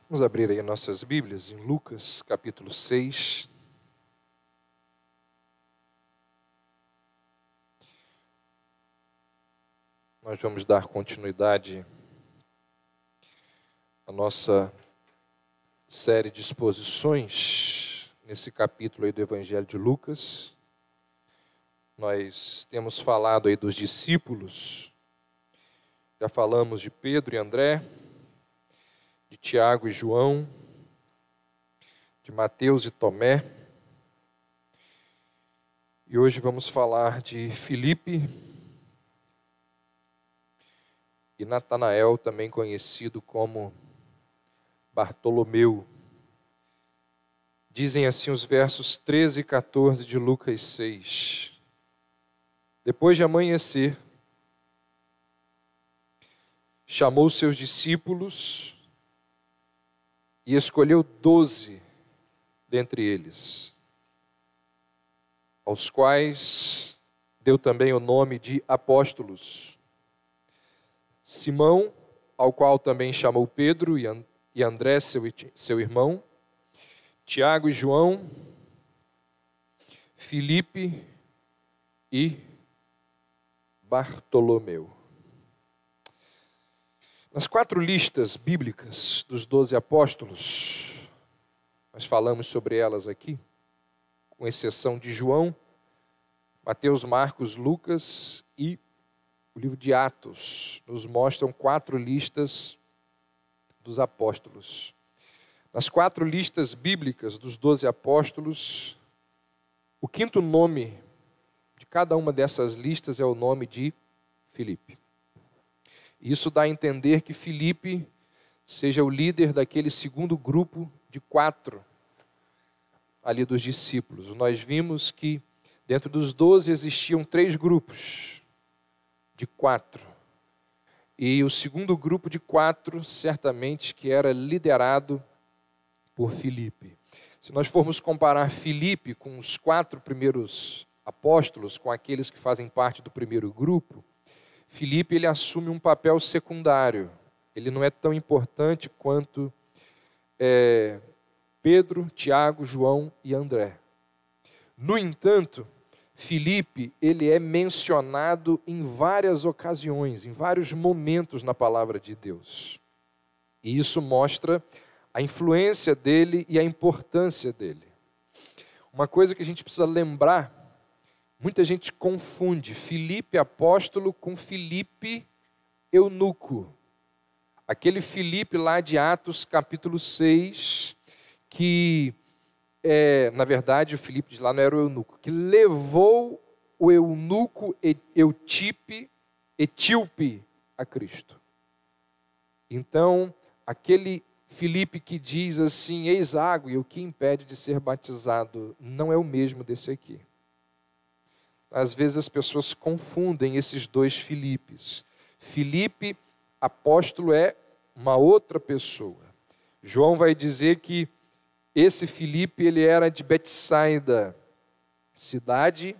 Vamos abrir aí nossas Bíblias em Lucas, capítulo 6. Nós vamos dar continuidade à nossa série de exposições nesse capítulo aí do Evangelho de Lucas. Nós temos falado aí dos discípulos, já falamos de Pedro e André, de Tiago e João, de Mateus e Tomé. E hoje vamos falar de Filipe e Natanael, também conhecido como Bartolomeu. Dizem assim os versos 13 e 14 de Lucas 6. Depois de amanhecer, chamou seus discípulos e escolheu 12 dentre eles, aos quais deu também o nome de apóstolos. Simão, ao qual também chamou Pedro e André, seu irmão, Tiago e João, Filipe e Bartolomeu. Nas 4 listas bíblicas dos 12 apóstolos, nós falamos sobre elas aqui, com exceção de João, Mateus, Marcos, Lucas e o livro de Atos, nos mostram 4 listas dos apóstolos. Nas 4 listas bíblicas dos 12 apóstolos, o 5º nome de cada uma dessas listas é o nome de Filipe. Isso dá a entender que Filipe seja o líder daquele segundo grupo de 4 ali dos discípulos. Nós vimos que dentro dos 12 existiam 3 grupos de 4. E o segundo grupo de 4, certamente, que era liderado por Filipe. Se nós formos comparar Filipe com os 4 primeiros apóstolos, com aqueles que fazem parte do primeiro grupo, Filipe ele assume um papel secundário. Ele não é tão importante quanto Pedro, Tiago, João e André. No entanto, Filipe ele é mencionado em várias ocasiões, em vários momentos na palavra de Deus. E isso mostra a influência dele e a importância dele. Uma coisa que a gente precisa lembrar, muita gente confunde Filipe apóstolo com Filipe eunuco. Aquele Filipe lá de Atos capítulo 6, que, na verdade, o Filipe de lá não era o eunuco, que levou o eunuco etíope a Cristo. Então, aquele Filipe que diz assim, eis água, e o que impede de ser batizado, não é o mesmo desse aqui. Às vezes as pessoas confundem esses 2 Filipes. Filipe, apóstolo, é uma outra pessoa. João vai dizer que esse Filipe, ele era de Betsaida, cidade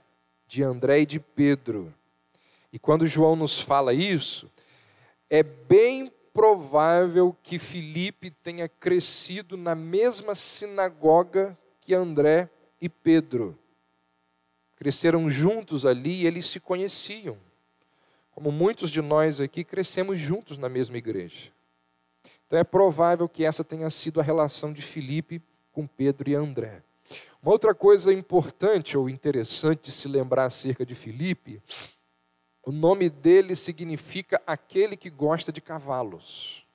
de André e de Pedro. E quando João nos fala isso, é bem provável que Filipe tenha crescido na mesma sinagoga que André e Pedro. Cresceram juntos ali e eles se conheciam. Como muitos de nós aqui crescemos juntos na mesma igreja. Então é provável que essa tenha sido a relação de Filipe com Pedro e André. Uma outra coisa importante ou interessante de se lembrar acerca de Filipe, o nome dele significa aquele que gosta de cavalos.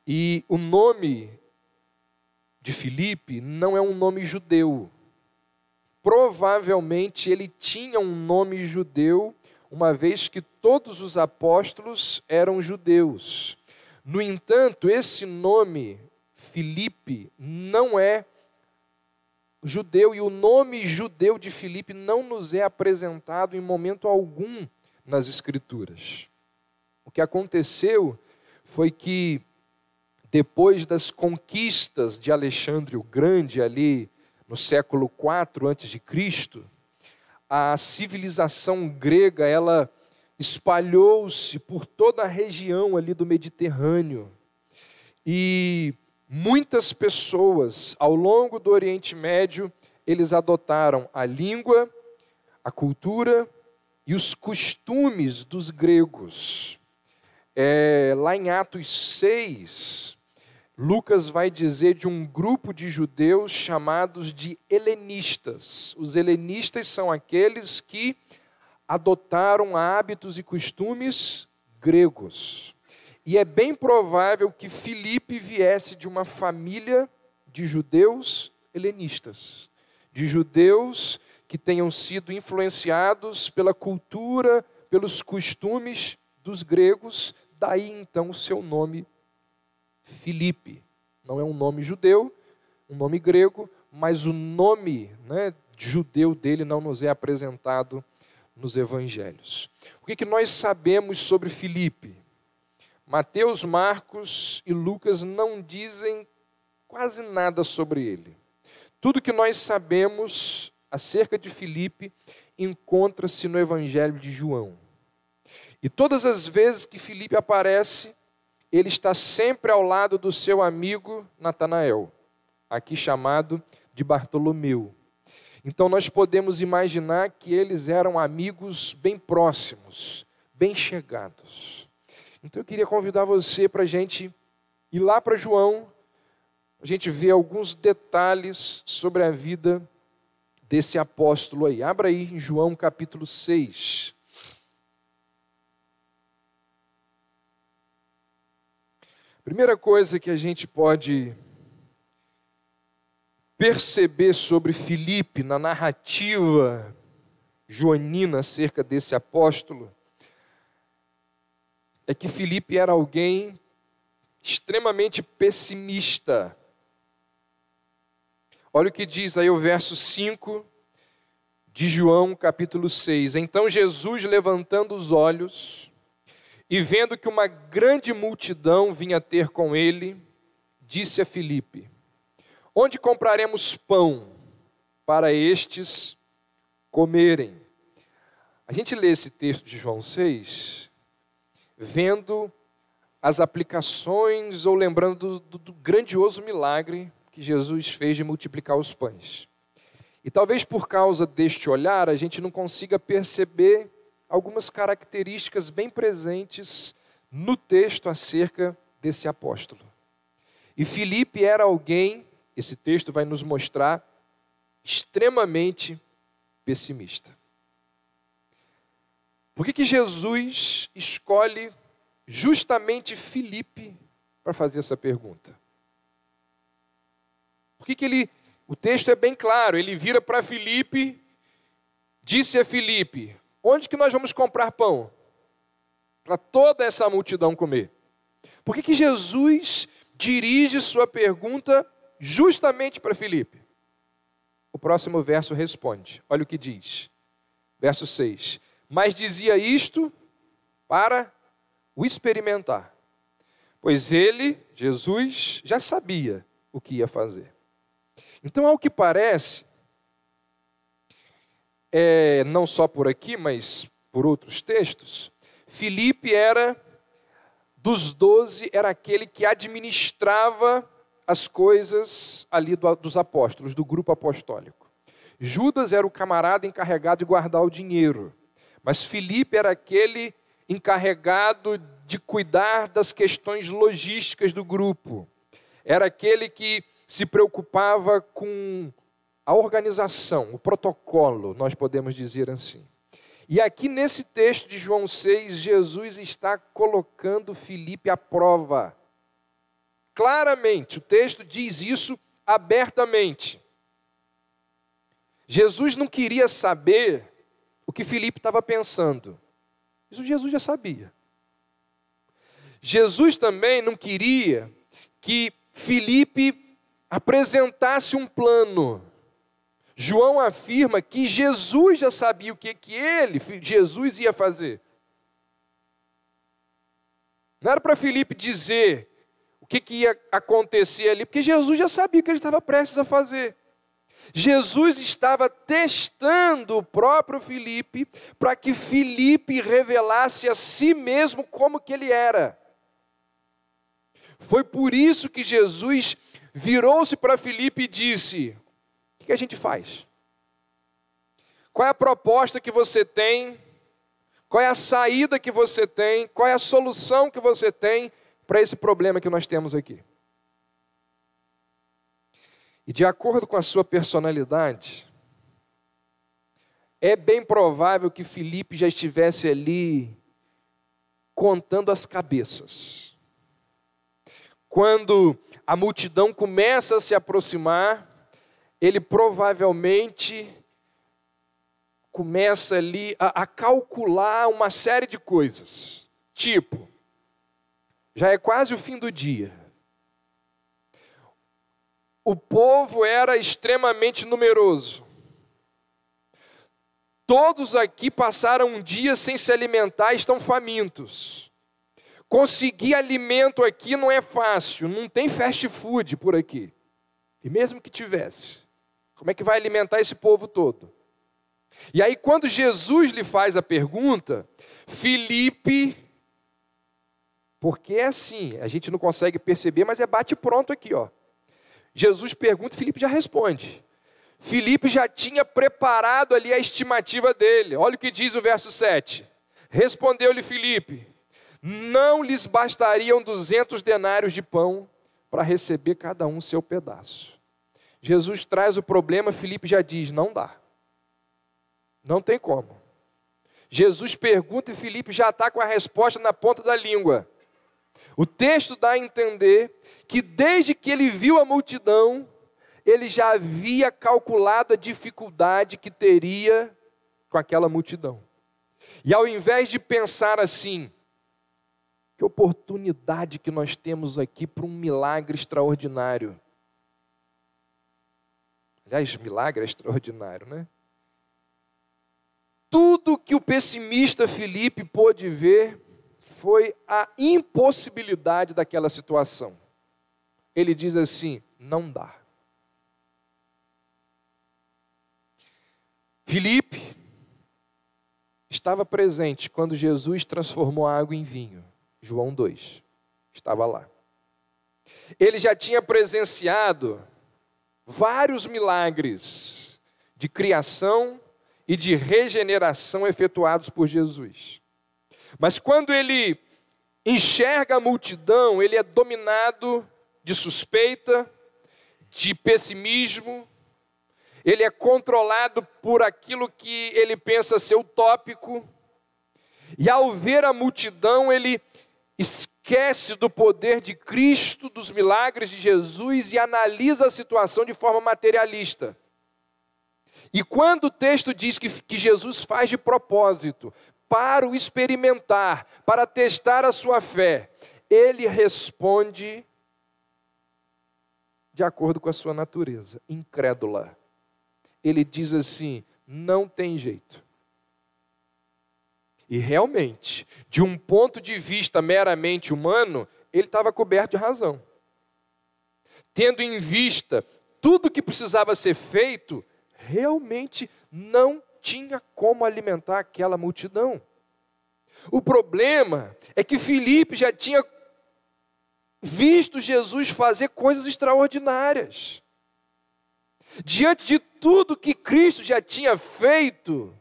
E o nome de Filipe não é um nome judeu. Provavelmente ele tinha um nome judeu, uma vez que todos os apóstolos eram judeus. No entanto, esse nome, Filipe, não é judeu, e o nome judeu de Filipe não nos é apresentado em momento algum nas Escrituras. O que aconteceu foi que, depois das conquistas de Alexandre o Grande, ali no século IV a.C., a civilização grega, ela espalhou-se por toda a região ali do Mediterrâneo. E muitas pessoas ao longo do Oriente Médio, eles adotaram a língua, a cultura e os costumes dos gregos. Lá em Atos 6, Lucas vai dizer de um grupo de judeus chamados de helenistas. Os helenistas são aqueles que adotaram hábitos e costumes gregos. E é bem provável que Filipe viesse de uma família de judeus helenistas, de judeus que tenham sido influenciados pela cultura, pelos costumes dos gregos, daí então o seu nome Filipe. Não é um nome judeu, um nome grego, mas o nome, judeu dele não nos é apresentado nos evangelhos. O que nós sabemos sobre Filipe? Mateus, Marcos e Lucas não dizem quase nada sobre ele. Tudo que nós sabemos acerca de Filipe encontra-se no Evangelho de João. E todas as vezes que Filipe aparece, ele está sempre ao lado do seu amigo Natanael, aqui chamado de Bartolomeu. Então nós podemos imaginar que eles eram amigos bem próximos, bem chegados. Então eu queria convidar você para a gente ir lá para João, a gente ver alguns detalhes sobre a vida desse apóstolo aí. Abra aí em João capítulo 6. Primeira coisa que a gente pode perceber sobre Filipe na narrativa joanina acerca desse apóstolo é que Filipe era alguém extremamente pessimista. Olha o que diz aí o verso 5 de João capítulo 6. Então Jesus, levantando os olhos e vendo que uma grande multidão vinha ter com ele, disse a Filipe: onde compraremos pão para estes comerem? A gente lê esse texto de João 6, vendo as aplicações ou lembrando do grandioso milagre que Jesus fez de multiplicar os pães. E talvez por causa deste olhar a gente não consiga perceber algumas características bem presentes no texto acerca desse apóstolo. E Filipe era alguém, esse texto vai nos mostrar, extremamente pessimista. Por que Jesus escolhe justamente Filipe para fazer essa pergunta? Por que o texto é bem claro, ele vira para Filipe, disse a Filipe: onde que nós vamos comprar pão para toda essa multidão comer? Por que Jesus dirige sua pergunta justamente para Filipe? O próximo verso responde. Olha o que diz. Verso 6. Mas dizia isto para o experimentar, pois ele, Jesus, já sabia o que ia fazer. Então, ao que parece, não só por aqui, mas por outros textos, Filipe era, dos 12, era aquele que administrava as coisas ali dos apóstolos, do grupo apostólico. Judas era o camarada encarregado de guardar o dinheiro, mas Filipe era aquele encarregado de cuidar das questões logísticas do grupo. Era aquele que se preocupava com a organização, o protocolo, nós podemos dizer assim. E aqui nesse texto de João 6, Jesus está colocando Filipe à prova. Claramente, o texto diz isso abertamente. Jesus não queria saber o que Filipe estava pensando. Isso Jesus já sabia. Jesus também não queria que Filipe apresentasse um plano. João afirma que Jesus já sabia o que Jesus ia fazer. Não era para Filipe dizer o que ia acontecer ali, porque Jesus já sabia o que ele estava prestes a fazer. Jesus estava testando o próprio Filipe para que Filipe revelasse a si mesmo como que ele era. Foi por isso que Jesus virou-se para Filipe e disse: o que a gente faz? Qual é a proposta que você tem? Qual é a saída que você tem? Qual é a solução que você tem para esse problema que nós temos aqui? E de acordo com a sua personalidade, é bem provável que Filipe já estivesse ali contando as cabeças. Quando a multidão começa a se aproximar, ele provavelmente começa ali a calcular uma série de coisas. Tipo, já é quase o fim do dia. O povo era extremamente numeroso. Todos aqui passaram um dia sem se alimentar e estão famintos. Conseguir alimento aqui não é fácil, não tem fast food por aqui. E mesmo que tivesse, como é que vai alimentar esse povo todo? E aí quando Jesus lhe faz a pergunta, Filipe, porque é assim, a gente não consegue perceber, mas é bate pronto aqui, ó. Jesus pergunta e Filipe já responde. Filipe já tinha preparado ali a estimativa dele. Olha o que diz o verso 7. Respondeu-lhe Filipe: não lhes bastariam 200 denários de pão para receber cada um seu pedaço. Jesus traz o problema, Filipe já diz: não dá. Não tem como. Jesus pergunta e Filipe já está com a resposta na ponta da língua. O texto dá a entender que desde que ele viu a multidão, ele já havia calculado a dificuldade que teria com aquela multidão. E ao invés de pensar assim, que oportunidade que nós temos aqui para um milagre extraordinário. Aliás, milagre é extraordinário, né? Tudo que o pessimista Filipe pôde ver foi a impossibilidade daquela situação. Ele diz assim: não dá. Filipe estava presente quando Jesus transformou a água em vinho. João 2, estava lá. Ele já tinha presenciado vários milagres de criação e de regeneração efetuados por Jesus. Mas quando ele enxerga a multidão, ele é dominado de suspeita, de pessimismo, ele é controlado por aquilo que ele pensa ser utópico, e ao ver a multidão, ele esquece do poder de Cristo, dos milagres de Jesus e analisa a situação de forma materialista. E quando o texto diz que Jesus faz de propósito, para o experimentar, para testar a sua fé, ele responde de acordo com a sua natureza, incrédula. Ele diz assim: não tem jeito. E realmente, de um ponto de vista meramente humano, ele estava coberto de razão. Tendo em vista tudo que precisava ser feito, realmente não tinha como alimentar aquela multidão. O problema é que Filipe já tinha visto Jesus fazer coisas extraordinárias. Diante de tudo que Cristo já tinha feito,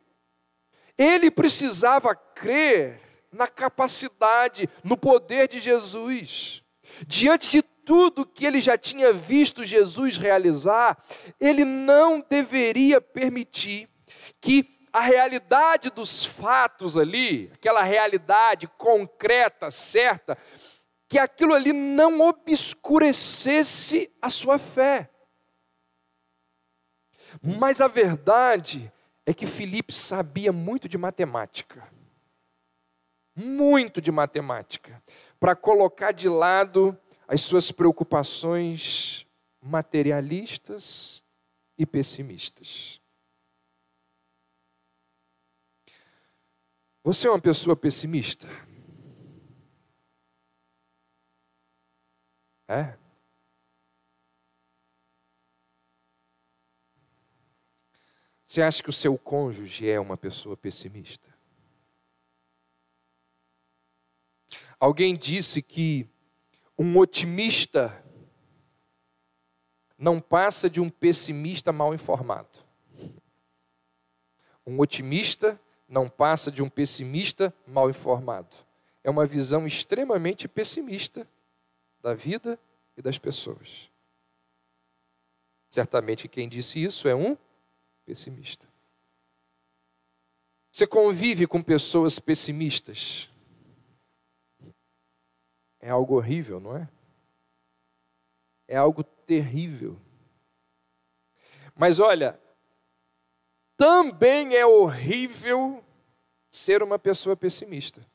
ele precisava crer na capacidade, no poder de Jesus. Diante de tudo que ele já tinha visto Jesus realizar, ele não deveria permitir que a realidade dos fatos ali, aquela realidade concreta, certa, que aquilo ali não obscurecesse a sua fé. Mas a verdade é que Filipe sabia muito de matemática. Muito de matemática. Para colocar de lado as suas preocupações materialistas e pessimistas. Você é uma pessoa pessimista? É? Você acha que o seu cônjuge é uma pessoa pessimista? Alguém disse que Um otimista não passa de um pessimista mal informado. Um otimista não passa de um pessimista mal informado. É uma visão extremamente pessimista da vida e das pessoas. Certamente quem disse isso é um pessimista. Você convive com pessoas pessimistas? É algo horrível, não é? É algo terrível. Mas olha, também é horrível ser uma pessoa pessimista.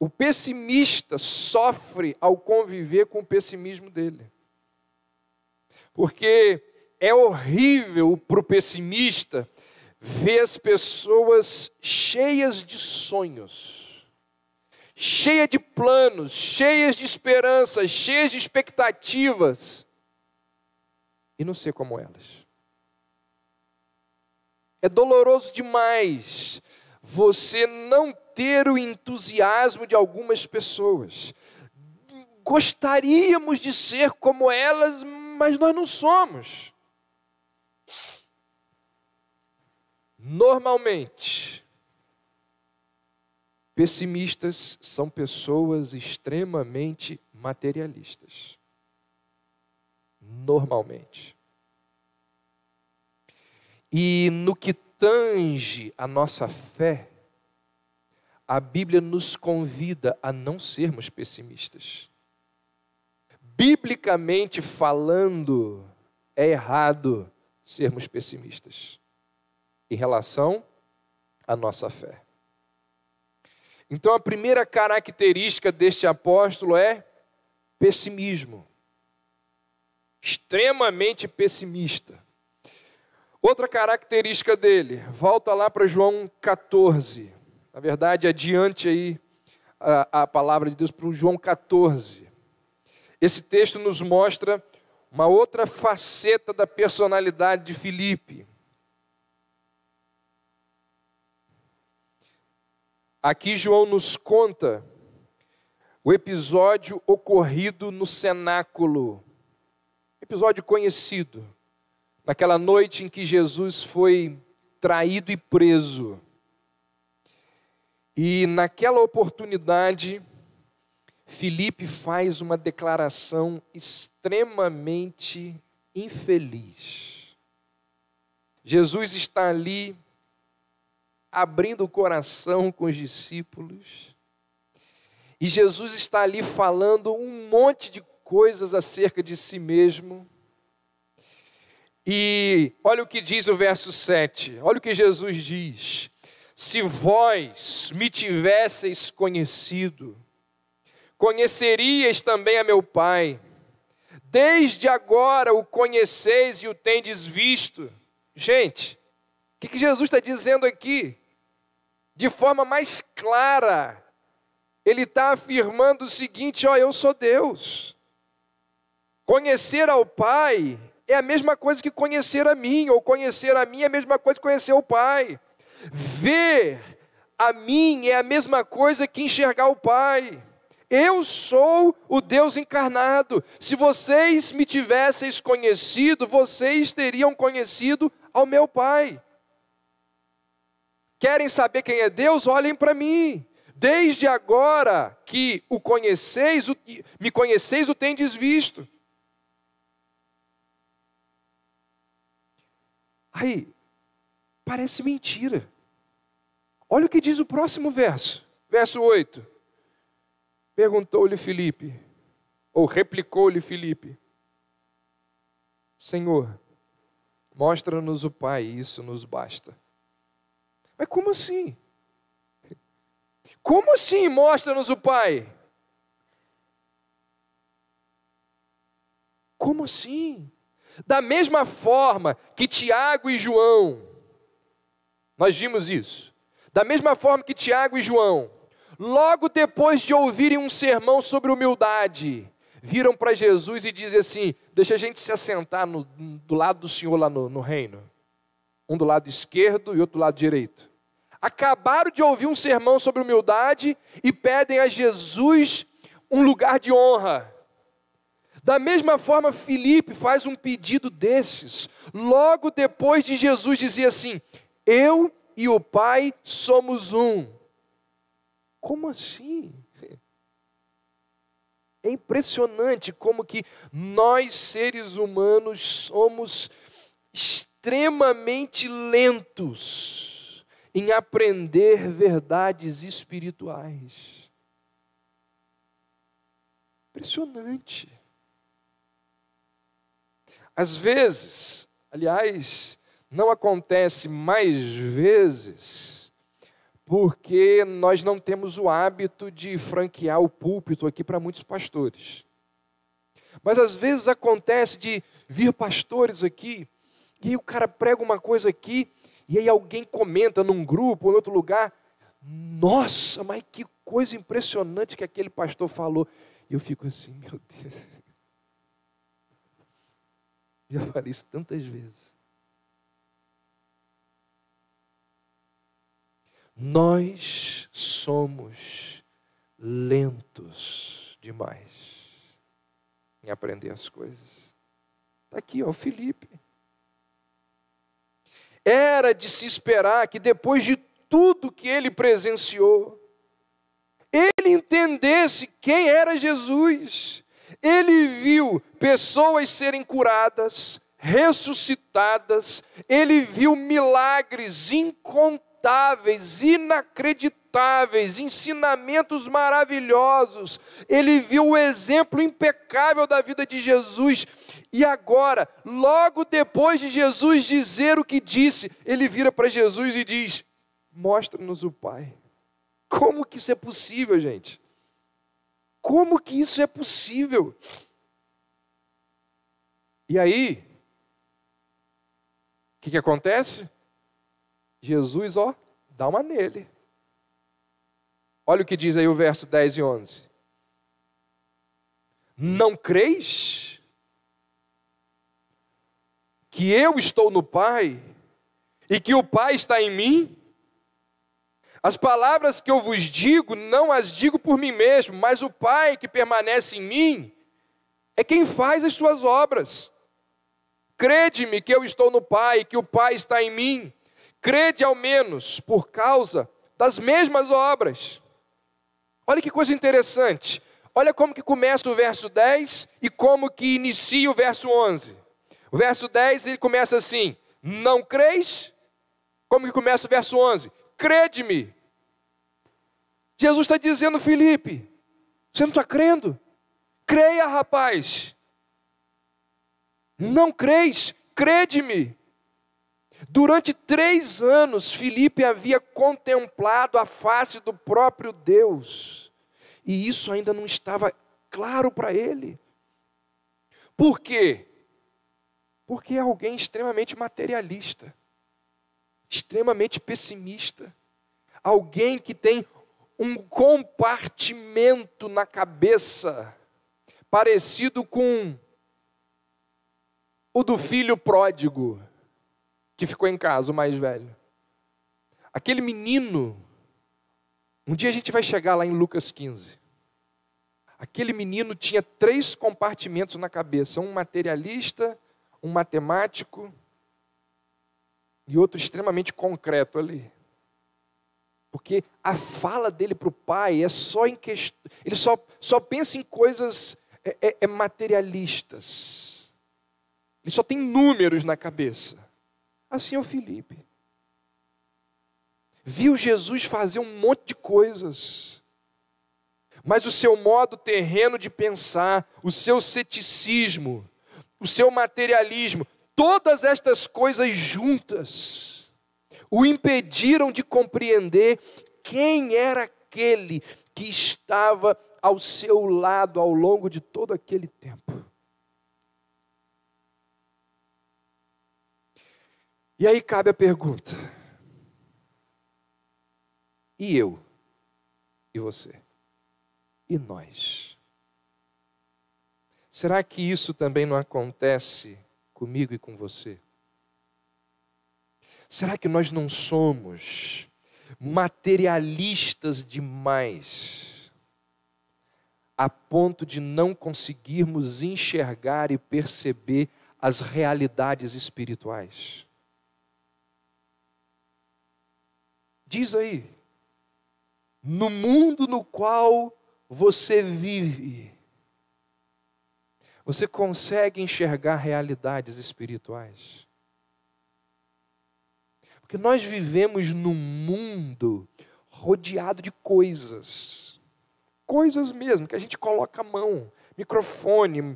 O pessimista sofre ao conviver com o pessimismo dele. Porque é horrível para o pessimista ver as pessoas cheias de sonhos, cheias de planos, cheias de esperanças, cheias de expectativas, e não ser como elas. É doloroso demais você não ter o entusiasmo de algumas pessoas. Gostaríamos de ser como elas, mas nós não somos. Normalmente, pessimistas são pessoas extremamente materialistas. Normalmente. E no que tange a nossa fé, a Bíblia nos convida a não sermos pessimistas. Biblicamente falando, é errado sermos pessimistas em relação à nossa fé. Então a primeira característica deste apóstolo é pessimismo. Extremamente pessimista. Outra característica dele, volta lá para João 14. Na verdade, adiante aí a palavra de Deus para o João 14. Esse texto nos mostra uma outra faceta da personalidade de Filipe. Aqui João nos conta o episódio ocorrido no cenáculo. Episódio conhecido. Naquela noite em que Jesus foi traído e preso. E naquela oportunidade, Filipe faz uma declaração extremamente infeliz. Jesus está ali, abrindo o coração com os discípulos. E Jesus está ali falando um monte de coisas acerca de si mesmo. E olha o que diz o verso 7. Olha o que Jesus diz. Se vós me tivesseis conhecido, conheceríeis também a meu Pai. Desde agora o conheceis e o tendes visto. Gente, o que Jesus está dizendo aqui? De forma mais clara, ele está afirmando o seguinte: ó, eu sou Deus. Conhecer ao Pai é a mesma coisa que conhecer a mim, ou conhecer a mim é a mesma coisa que conhecer o Pai. Ver a mim é a mesma coisa que enxergar o Pai. Eu sou o Deus encarnado. Se vocês me tivesseis conhecido, vocês teriam conhecido ao meu Pai. Querem saber quem é Deus? Olhem para mim. Desde agora que o conheceis, me conheceis, o tendes visto. Aí, parece mentira. Olha o que diz o próximo verso. Verso 8. Perguntou-lhe Filipe, ou replicou-lhe Filipe: Senhor, mostra-nos o Pai, isso nos basta. Mas como assim? Como assim mostra-nos o Pai? Como assim? Da mesma forma que Tiago e João, nós vimos isso, da mesma forma que Tiago e João, logo depois de ouvirem um sermão sobre humildade, viram para Jesus e dizem assim: deixa a gente se assentar do lado do Senhor lá no reino. Um do lado esquerdo e outro do lado direito. Acabaram de ouvir um sermão sobre humildade e pedem a Jesus um lugar de honra. Da mesma forma, Filipe faz um pedido desses, logo depois de Jesus dizer assim: eu e o Pai somos um. Como assim? É impressionante como que nós, seres humanos, somos extremamente lentos em aprender verdades espirituais. Impressionante. Às vezes, aliás, não acontece mais vezes, porque nós não temos o hábito de franquear o púlpito aqui para muitos pastores. Mas às vezes acontece de vir pastores aqui, e aí o cara prega uma coisa aqui, e aí alguém comenta num grupo ou em outro lugar: nossa, mas que coisa impressionante que aquele pastor falou. E eu fico assim, meu Deus. Já falei isso tantas vezes. Nós somos lentos demais em aprender as coisas. Está aqui, ó, Filipe. Era de se esperar que depois de tudo que ele presenciou, ele entendesse quem era Jesus. Ele viu pessoas serem curadas, ressuscitadas, ele viu milagres incontáveis, inacreditáveis, ensinamentos maravilhosos, ele viu o exemplo impecável da vida de Jesus. E agora, logo depois de Jesus dizer o que disse, ele vira para Jesus e diz: mostra-nos o Pai. Como que isso é possível, gente? Como que isso é possível? E aí, o que acontece? Jesus, ó, dá uma nele. Olha o que diz aí o verso 10 e 11. Não creis que eu estou no Pai e que o Pai está em mim? As palavras que eu vos digo, não as digo por mim mesmo, mas o Pai que permanece em mim é quem faz as suas obras. Crede-me que eu estou no Pai e que o Pai está em mim. Crede ao menos por causa das mesmas obras. Olha que coisa interessante. Olha como que começa o verso 10 e como que inicia o verso 11. O verso 10 ele começa assim: não creis? Como que começa o verso 11? Crede-me. Jesus está dizendo: Filipe, você não está crendo? Creia, rapaz. Não creis? Crede-me. Durante 3 anos, Filipe havia contemplado a face do próprio Deus. E isso ainda não estava claro para ele. Por quê? Porque é alguém extremamente materialista, extremamente pessimista. Alguém que tem um compartimento na cabeça, parecido com o do filho pródigo, que ficou em casa, o mais velho. Aquele menino, um dia a gente vai chegar lá em Lucas 15. Aquele menino tinha 3 compartimentos na cabeça, um materialista, um matemático e outro extremamente concreto ali. Porque a fala dele para o pai é só em questão, ele só pensa em coisas materialistas. Ele só tem números na cabeça. Assim é o Filipe. Viu Jesus fazer um monte de coisas, mas o seu modo terreno de pensar, o seu ceticismo, o seu materialismo, todas estas coisas juntas, o impediram de compreender quem era aquele que estava ao seu lado ao longo de todo aquele tempo. E aí cabe a pergunta: e eu? E você? E nós? Será que isso também não acontece comigo e com você? Será que nós não somos materialistas demais a ponto de não conseguirmos enxergar e perceber as realidades espirituais? Diz aí, no mundo no qual você vive, você consegue enxergar realidades espirituais? Porque nós vivemos num mundo rodeado de coisas. Coisas mesmo, que a gente coloca a mão. Microfone,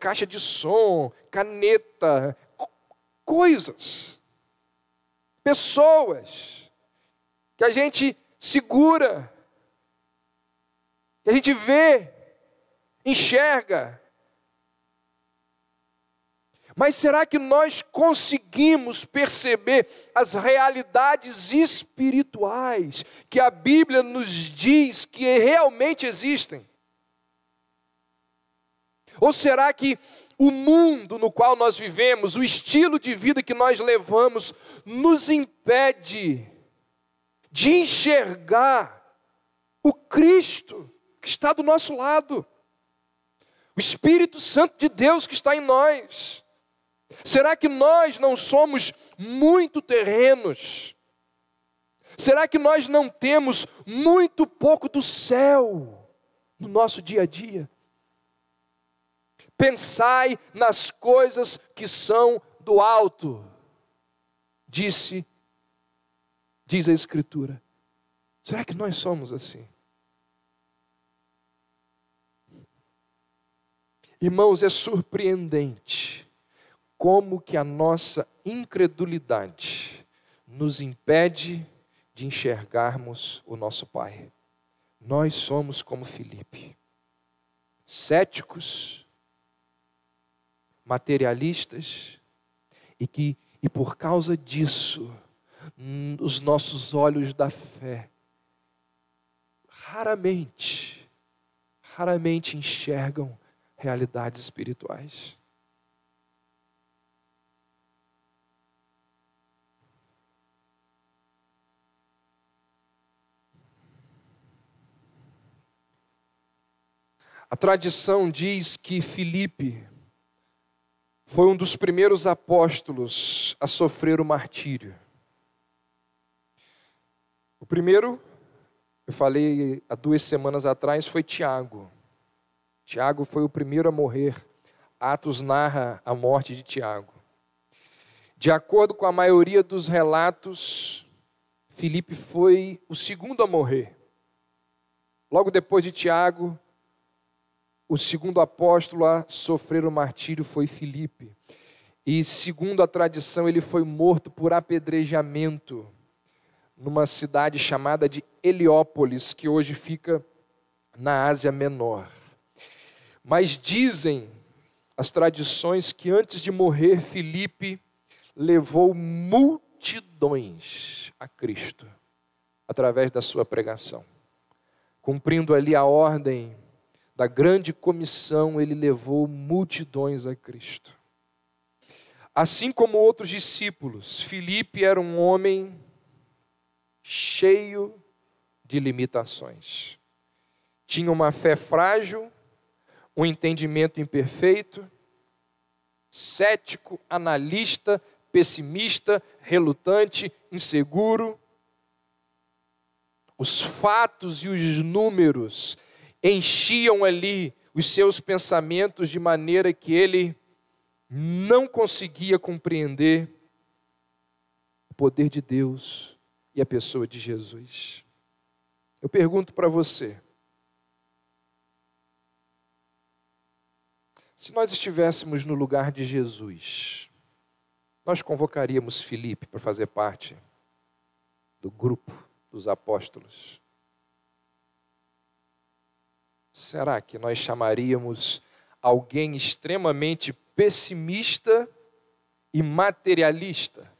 caixa de som, caneta. Coisas. Pessoas. Que a gente segura. Que a gente vê. Enxerga. Mas será que nós conseguimos perceber as realidades espirituais que a Bíblia nos diz que realmente existem? Ou será que o mundo no qual nós vivemos, o estilo de vida que nós levamos, nos impede de enxergar o Cristo que está do nosso lado, o Espírito Santo de Deus que está em nós? Será que nós não somos muito terrenos? Será que nós não temos muito pouco do céu no nosso dia a dia? Pensai nas coisas que são do alto, diz a Escritura. Será que nós somos assim? Irmãos, é surpreendente como que a nossa incredulidade nos impede de enxergarmos o nosso Pai. Nós somos como Filipe, céticos, materialistas, e por causa disso, os nossos olhos da fé raramente enxergam realidades espirituais. A tradição diz que Filipe foi um dos primeiros apóstolos a sofrer o martírio. O primeiro, eu falei há 2 semanas atrás, foi Tiago. Tiago foi o primeiro a morrer. Atos narra a morte de Tiago. De acordo com a maioria dos relatos, Filipe foi o segundo a morrer. Logo depois de Tiago, o segundo apóstolo a sofrer o martírio foi Filipe. E segundo a tradição, ele foi morto por apedrejamento numa cidade chamada de Heliópolis, que hoje fica na Ásia Menor. Mas dizem as tradições que antes de morrer, Filipe levou multidões a Cristo, através da sua pregação. Cumprindo ali a ordem da grande comissão, ele levou multidões a Cristo. Assim como outros discípulos, Filipe era um homem cheio de limitações. Tinha uma fé frágil, um entendimento imperfeito, cético, analista, pessimista, relutante, inseguro. Os fatos e os números enchiam ali os seus pensamentos de maneira que ele não conseguia compreender o poder de Deus e a pessoa de Jesus. Eu pergunto para você, se nós estivéssemos no lugar de Jesus, nós convocaríamos Filipe para fazer parte do grupo dos apóstolos? Será que nós chamaríamos alguém extremamente pessimista e materialista?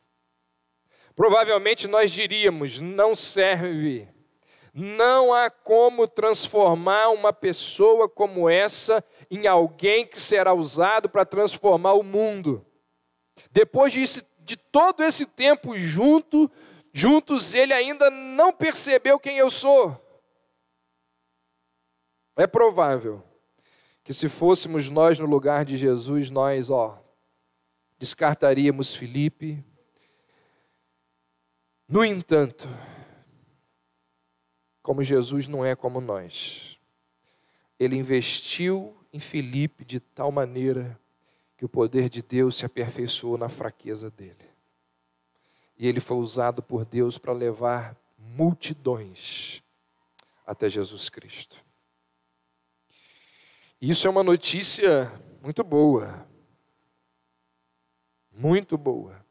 Provavelmente nós diríamos: não serve, não há como transformar uma pessoa como essa em alguém que será usado para transformar o mundo. Depois de todo esse tempo juntos, ele ainda não percebeu quem eu sou. É provável que se fôssemos nós no lugar de Jesus, nós, descartaríamos Filipe. No entanto, como Jesus não é como nós, ele investiu em Filipe de tal maneira que o poder de Deus se aperfeiçoou na fraqueza dele. E ele foi usado por Deus para levar multidões até Jesus Cristo. Isso é uma notícia muito boa. Muito boa.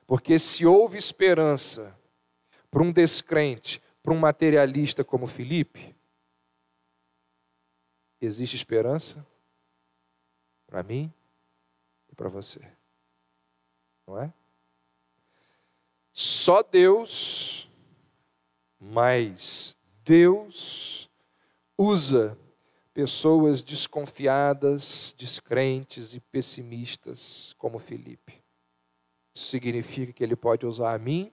Porque se houve esperança para um descrente, para um materialista como Filipe, existe esperança para mim e para você. Não é? Só Deus, mas Deus usa pessoas desconfiadas, descrentes e pessimistas como Filipe. Isso significa que ele pode usar a mim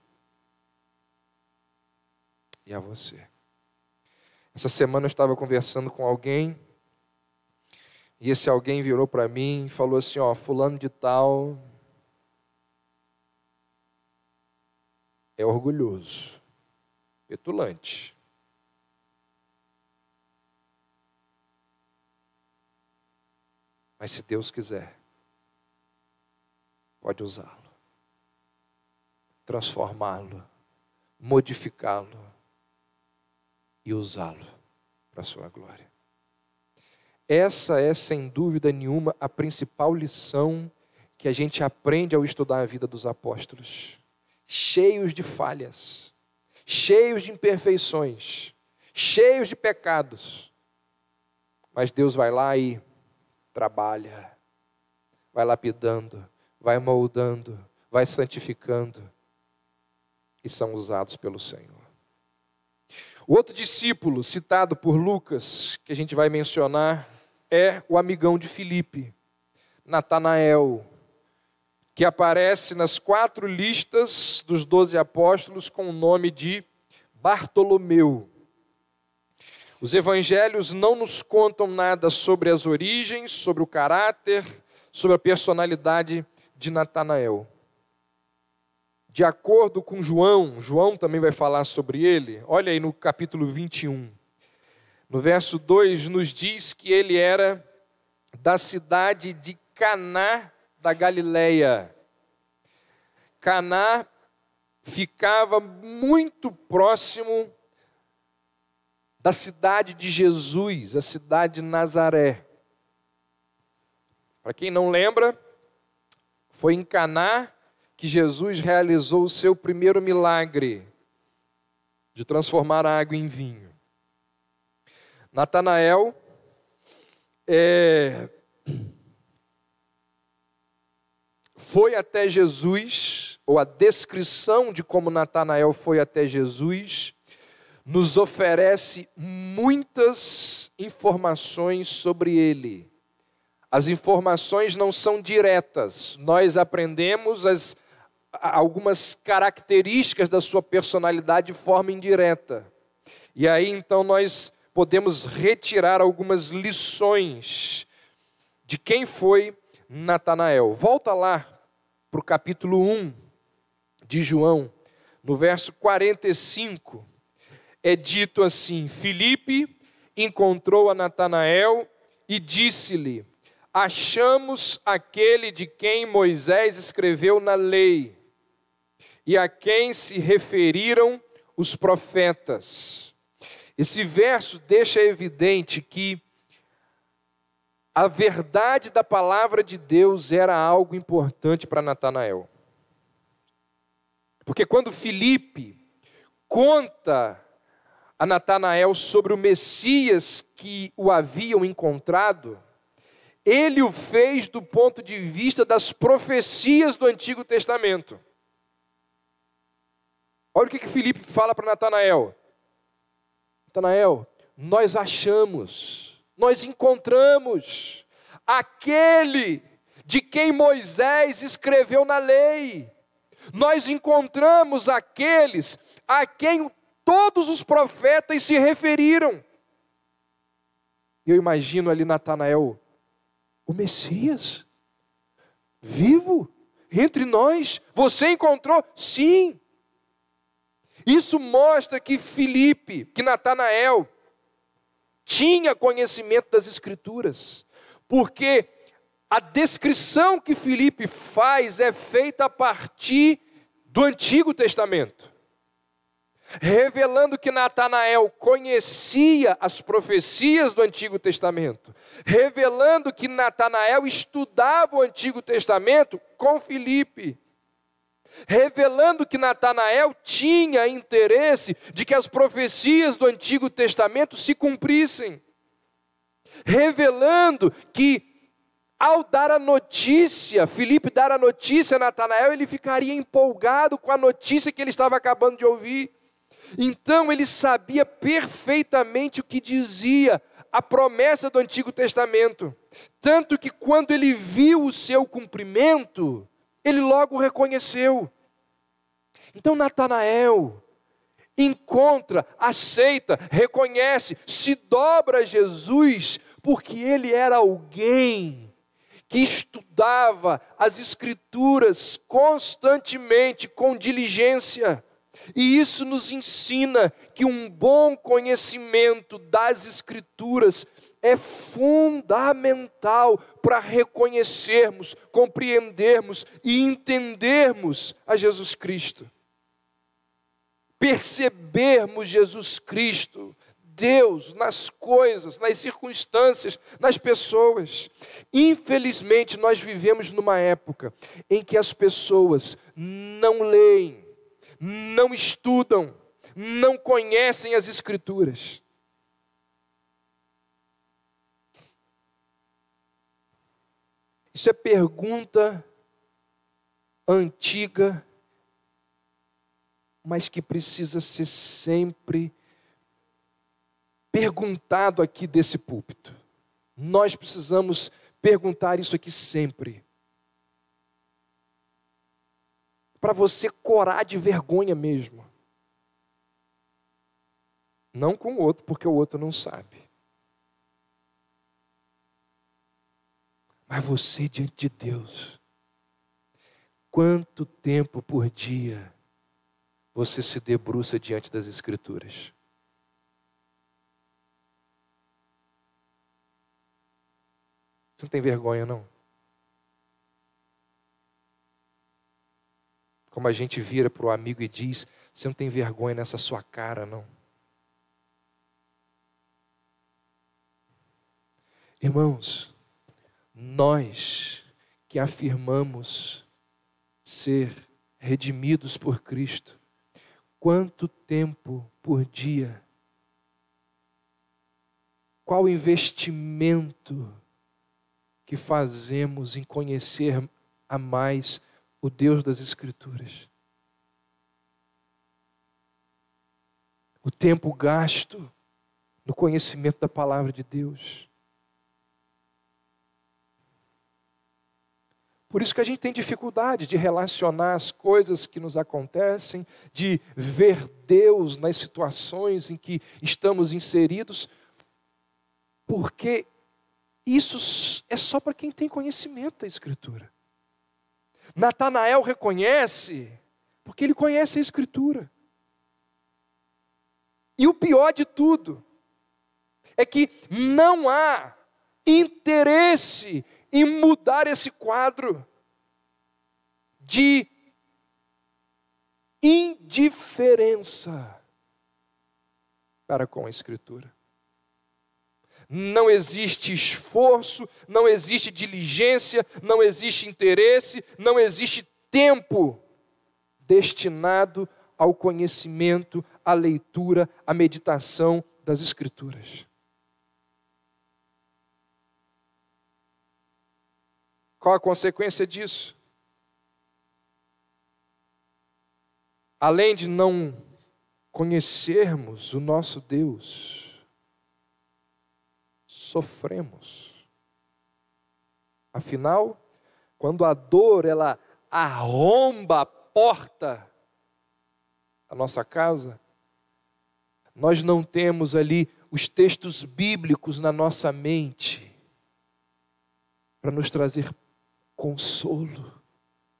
e a você. Essa semana eu estava conversando com alguém e esse alguém virou para mim e falou assim, fulano de tal é orgulhoso, petulante. Mas se Deus quiser, pode usá-lo, transformá-lo, modificá-lo e usá-lo para a sua glória. Essa é, sem dúvida nenhuma, a principal lição que a gente aprende ao estudar a vida dos apóstolos. Cheios de falhas, cheios de imperfeições, cheios de pecados. Mas Deus vai lá e trabalha, vai lapidando, vai moldando, vai santificando e são usados pelo Senhor. O outro discípulo citado por Lucas, que a gente vai mencionar, é o amigão de Filipe, Natanael, que aparece nas 4 listas dos 12 apóstolos com o nome de Bartolomeu. Os evangelhos não nos contam nada sobre as origens, sobre o caráter, sobre a personalidade de Natanael. De acordo com João também vai falar sobre ele. Olha aí no capítulo 21. No verso 2 nos diz que ele era da cidade de Caná da Galileia. Caná ficava muito próximo da cidade de Jesus, a cidade de Nazaré. Para quem não lembra, foi em Caná que Jesus realizou o seu primeiro milagre de transformar a água em vinho. Natanael foi até Jesus, ou a descrição de como Natanael foi até Jesus, nos oferece muitas informações sobre ele. As informações não são diretas, nós aprendemos algumas características da sua personalidade de forma indireta. E aí então nós podemos retirar algumas lições de quem foi Natanael. Volta lá para o capítulo 1 de João, no verso 45. É dito assim: Filipe encontrou a Natanael e disse-lhe: achamos aquele de quem Moisés escreveu na lei e a quem se referiram os profetas. Esse verso deixa evidente que a verdade da palavra de Deus era algo importante para Natanael. Porque quando Filipe conta a Natanael sobre o Messias que o haviam encontrado, ele o fez do ponto de vista das profecias do Antigo Testamento. Olha o que Filipe fala para Natanael. Natanael, nós achamos, nós encontramos aquele de quem Moisés escreveu na lei. Nós encontramos aqueles a quem todos os profetas se referiram. Eu imagino ali Natanael, o Messias, vivo, entre nós, você encontrou? Sim. Isso mostra que Natanael, tinha conhecimento das Escrituras, porque a descrição que Filipe faz é feita a partir do Antigo Testamento, revelando que Natanael conhecia as profecias do Antigo Testamento, revelando que Natanael estudava o Antigo Testamento com Filipe, revelando que Natanael tinha interesse de que as profecias do Antigo Testamento se cumprissem, revelando que ao dar a notícia, Filipe dar a notícia a Natanael, ele ficaria empolgado com a notícia que ele estava acabando de ouvir. Então ele sabia perfeitamente o que dizia a promessa do Antigo Testamento, tanto que quando ele viu o seu cumprimento, ele logo reconheceu. Então Natanael encontra, aceita, reconhece, se dobra a Jesus, porque ele era alguém que estudava as Escrituras constantemente, com diligência. E isso nos ensina que um bom conhecimento das Escrituras é fundamental para reconhecermos, compreendermos e entendermos a Jesus Cristo. Percebermos Jesus Cristo, Deus, nas coisas, nas circunstâncias, nas pessoas. Infelizmente, nós vivemos numa época em que as pessoas não leem, não estudam, não conhecem as Escrituras. Isso é pergunta antiga, mas que precisa ser sempre perguntado aqui desse púlpito. Nós precisamos perguntar isso aqui sempre. Para você corar de vergonha mesmo. Não com o outro, porque o outro não sabe. Mas você diante de Deus. Quanto tempo por dia você se debruça diante das Escrituras? Você não tem vergonha, não? Como a gente vira para o amigo e diz, você não tem vergonha nessa sua cara, não? Irmãos, nós que afirmamos ser redimidos por Cristo, quanto tempo por dia, qual investimento que fazemos em conhecer a mais o Deus das Escrituras? O tempo gasto no conhecimento da palavra de Deus. Por isso que a gente tem dificuldade de relacionar as coisas que nos acontecem, de ver Deus nas situações em que estamos inseridos, porque isso é só para quem tem conhecimento da Escritura. Natanael reconhece, porque ele conhece a Escritura. E o pior de tudo é que não há interesse em mudar esse quadro de indiferença para com a Escritura. Não existe esforço, não existe diligência, não existe interesse, não existe tempo destinado ao conhecimento, à leitura, à meditação das Escrituras. Qual a consequência disso? Além de não conhecermos o nosso Deus, sofremos. Afinal, quando a dor ela arromba a porta da nossa casa, nós não temos ali os textos bíblicos na nossa mente para nos trazer consolo,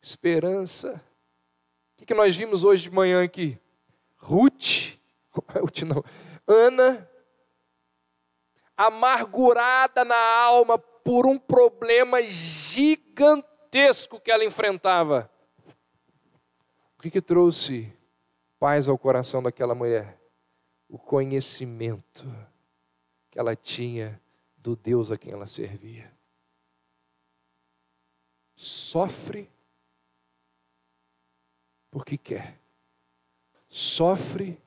esperança. O que nós vimos hoje de manhã aqui? Ruth não, Ana, amargurada na alma por um problema gigantesco que ela enfrentava. O que trouxe paz ao coração daquela mulher? O conhecimento que ela tinha do Deus a quem ela servia. Sofre porque quer. Sofre,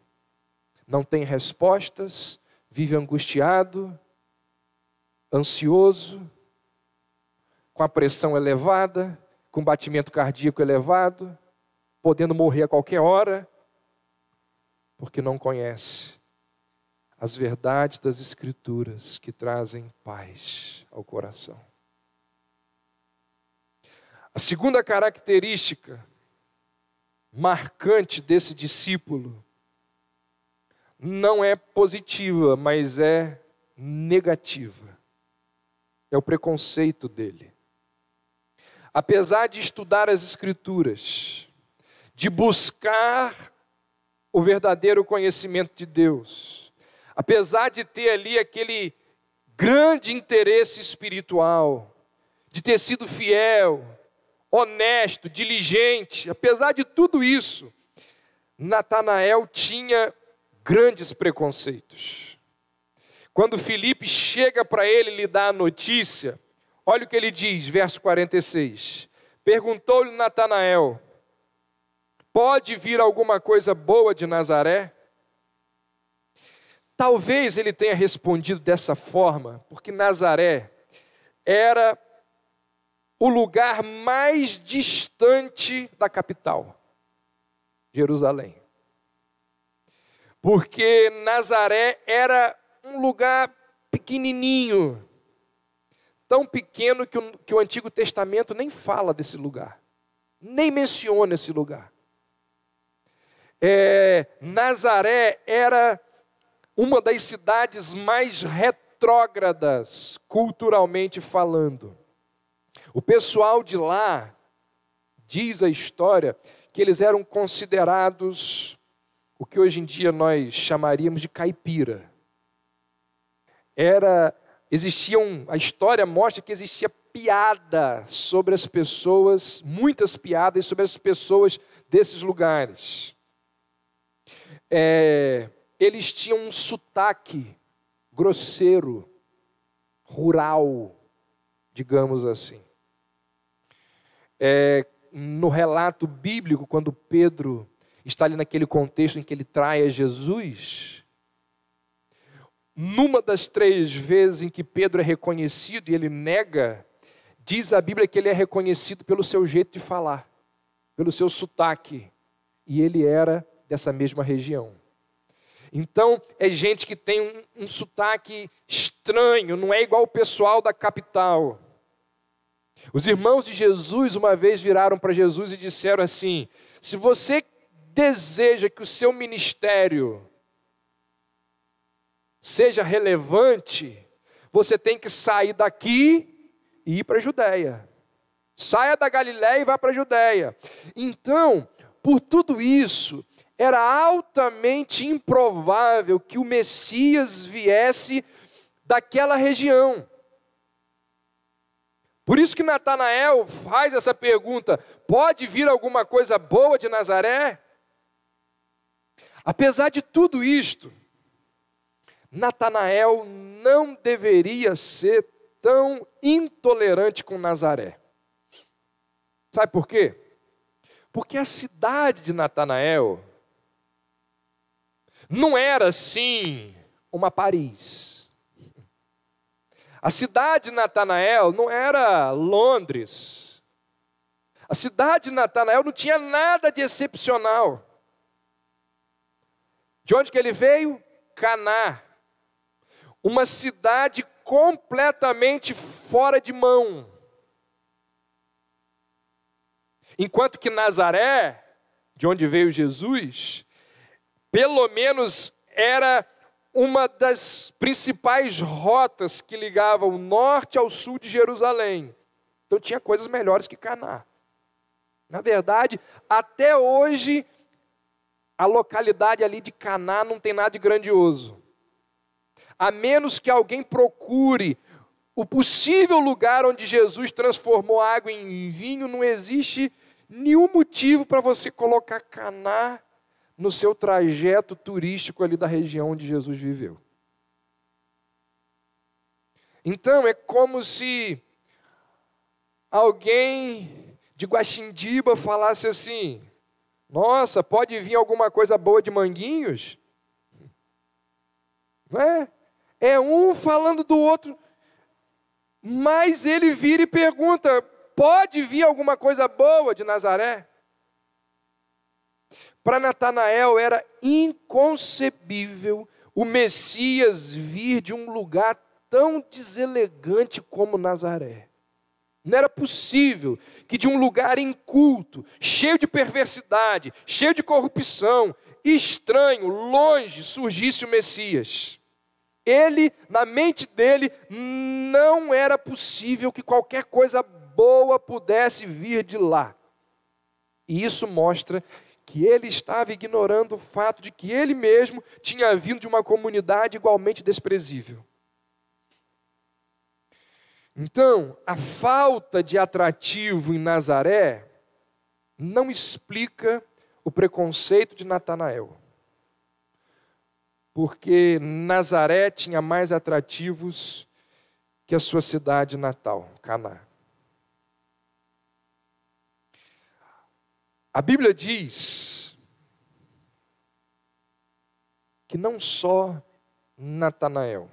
não tem respostas, vive angustiado, ansioso, com a pressão elevada, com batimento cardíaco elevado, podendo morrer a qualquer hora, porque não conhece as verdades das Escrituras que trazem paz ao coração. A segunda característica marcante desse discípulo não é positiva, mas é negativa. É o preconceito dele. Apesar de estudar as Escrituras, de buscar o verdadeiro conhecimento de Deus, apesar de ter ali aquele grande interesse espiritual, de ter sido fiel, honesto, diligente, apesar de tudo isso, Natanael tinha grandes preconceitos. Quando Filipe chega para ele lhe dar a notícia, olha o que ele diz, verso 46. Perguntou-lhe Natanael: pode vir alguma coisa boa de Nazaré? Talvez ele tenha respondido dessa forma, porque Nazaré era o lugar mais distante da capital, Jerusalém. Porque Nazaré era um lugar pequenininho, tão pequeno que o Antigo Testamento nem fala desse lugar, nem menciona esse lugar. Nazaré era uma das cidades mais retrógradas, culturalmente falando. O pessoal de lá, diz a história, que eles eram considerados o que hoje em dia nós chamaríamos de caipira. A história mostra que existia piada sobre as pessoas, muitas piadas sobre as pessoas desses lugares. Eles tinham um sotaque grosseiro, rural, digamos assim. No relato bíblico, quando Pedro está ali naquele contexto em que ele trai a Jesus, numa das 3 vezes em que Pedro é reconhecido e ele nega, diz a Bíblia que ele é reconhecido pelo seu jeito de falar, pelo seu sotaque, e ele era dessa mesma região. Então, é gente que tem um sotaque estranho, não é igual o pessoal da capital. Os irmãos de Jesus uma vez viraram para Jesus e disseram assim: se você deseja que o seu ministério seja relevante, você tem que sair daqui e ir para a Judéia. Saia da Galiléia e vá para a Judéia. Então, por tudo isso, era altamente improvável que o Messias viesse daquela região. Por isso que Natanael faz essa pergunta: pode vir alguma coisa boa de Nazaré? Apesar de tudo isto, Natanael não deveria ser tão intolerante com Nazaré. Sabe por quê? Porque a cidade de Natanael não era assim uma Paris. A cidade de Natanael não era Londres. A cidade de Natanael não tinha nada de excepcional. De onde que ele veio? Caná. Uma cidade completamente fora de mão. Enquanto que Nazaré, de onde veio Jesus, pelo menos era uma das principais rotas que ligava o norte ao sul de Jerusalém. Então tinha coisas melhores que Caná. Na verdade, até hoje, a localidade ali de Caná não tem nada de grandioso. A menos que alguém procure o possível lugar onde Jesus transformou a água em vinho, não existe nenhum motivo para você colocar Caná no seu trajeto turístico ali da região onde Jesus viveu. Então, é como se alguém de Guaxindiba falasse assim: nossa, pode vir alguma coisa boa de Manguinhos? Não é? É um falando do outro, mas ele vira e pergunta: pode vir alguma coisa boa de Nazaré? Para Natanael era inconcebível o Messias vir de um lugar tão deselegante como Nazaré. Não era possível que de um lugar inculto, cheio de perversidade, cheio de corrupção, estranho, longe, surgisse o Messias. Ele, na mente dele, não era possível que qualquer coisa boa pudesse vir de lá. E isso mostra que ele estava ignorando o fato de que ele mesmo tinha vindo de uma comunidade igualmente desprezível. Então, a falta de atrativo em Nazaré não explica o preconceito de Natanael. Porque Nazaré tinha mais atrativos que a sua cidade natal, Caná. A Bíblia diz que não só Natanael,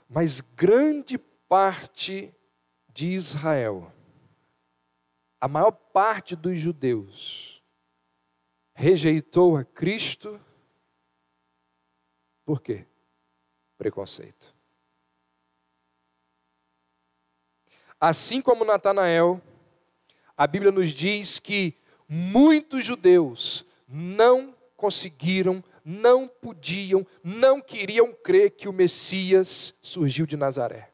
mas grande parte de Israel, a maior parte dos judeus, rejeitou a Cristo. Por quê? Preconceito. Assim como Natanael, a Bíblia nos diz que muitos judeus não conseguiram, não podiam, não queriam crer que o Messias surgiu de Nazaré.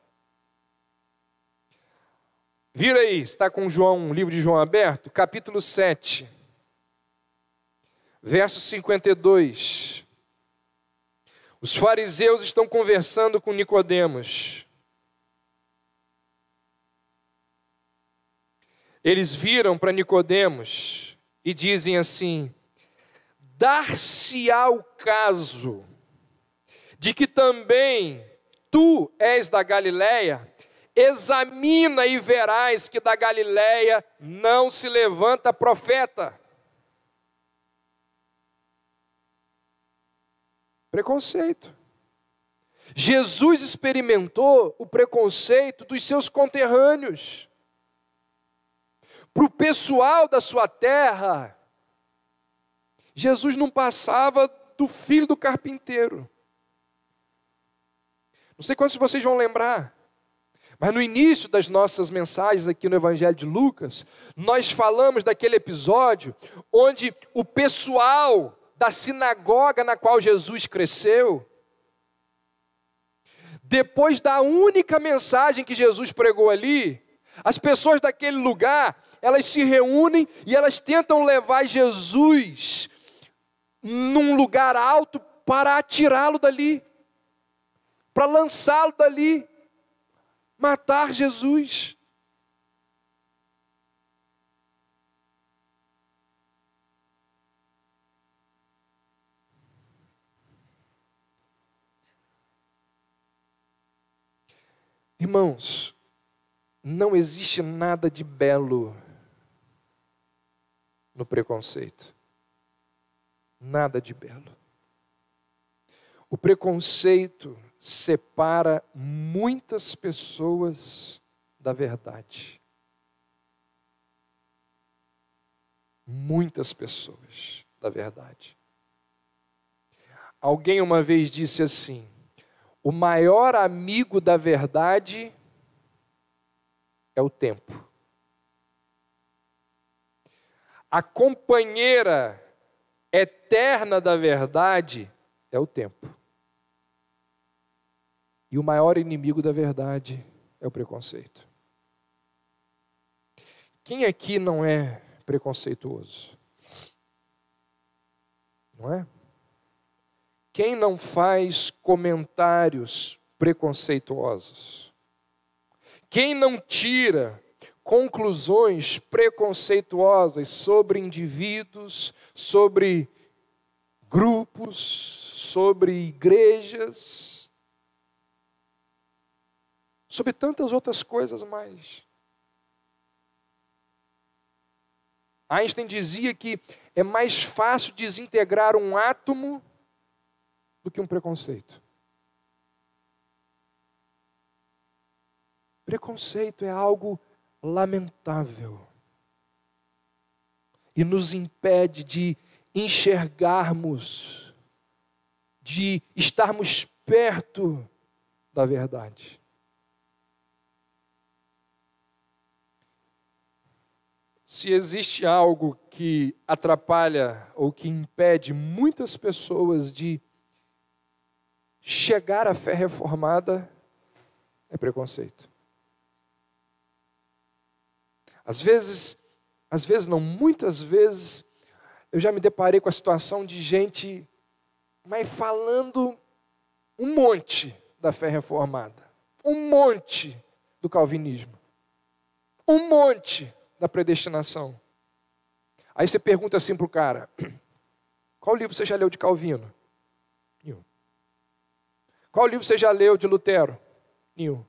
Vira aí, está com João, o livro de João aberto, capítulo 7, verso 52. Os fariseus estão conversando com Nicodemos. Eles viram para Nicodemos e dizem assim: dar-se-á o caso de que também tu és da Galileia? Examina e verás que da Galileia não se levanta profeta. Preconceito. Jesus experimentou o preconceito dos seus conterrâneos. Para o pessoal da sua terra, Jesus não passava do filho do carpinteiro. Não sei quantos de vocês vão lembrar, mas no início das nossas mensagens aqui no Evangelho de Lucas, nós falamos daquele episódio onde o pessoal da sinagoga na qual Jesus cresceu, depois da única mensagem que Jesus pregou ali, as pessoas daquele lugar, elas se reúnem e elas tentam levar Jesus num lugar alto para atirá-lo dali, para lançá-lo dali, matar Jesus. Irmãos, não existe nada de belo no preconceito. Nada de belo. O preconceito separa muitas pessoas da verdade. Muitas pessoas da verdade. Alguém uma vez disse assim: o maior amigo da verdade é o tempo. A companheira eterna da verdade é o tempo. E o maior inimigo da verdade é o preconceito. Quem aqui não é preconceituoso? Não é? Quem não faz comentários preconceituosos? Quem não tira conclusões preconceituosas sobre indivíduos, sobre grupos, sobre igrejas, sobre tantas outras coisas mais? Einstein dizia que é mais fácil desintegrar um átomo do que um preconceito. Preconceito é algo lamentável e nos impede de enxergarmos, de estarmos perto da verdade. Se existe algo que atrapalha ou que impede muitas pessoas de chegar à fé reformada, é preconceito. Às vezes não, muitas vezes, eu já me deparei com a situação de gente, mas falando um monte da fé reformada, um monte do calvinismo, um monte da predestinação. Aí você pergunta assim para o cara, qual livro você já leu de Calvino? Nenhum. Qual livro você já leu de Lutero? Nenhum.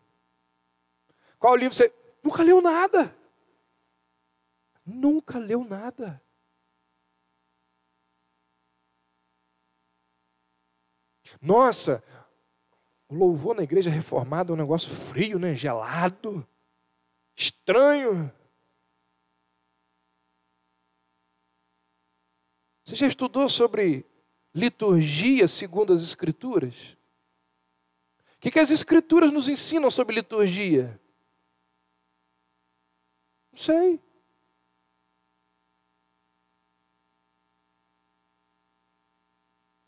Qual livro você... Nunca leu nada. Nunca leu nada. Nossa, o louvor na igreja reformada é um negócio frio, né? Gelado, estranho. Você já estudou sobre liturgia segundo as Escrituras? O que as Escrituras nos ensinam sobre liturgia? Não sei.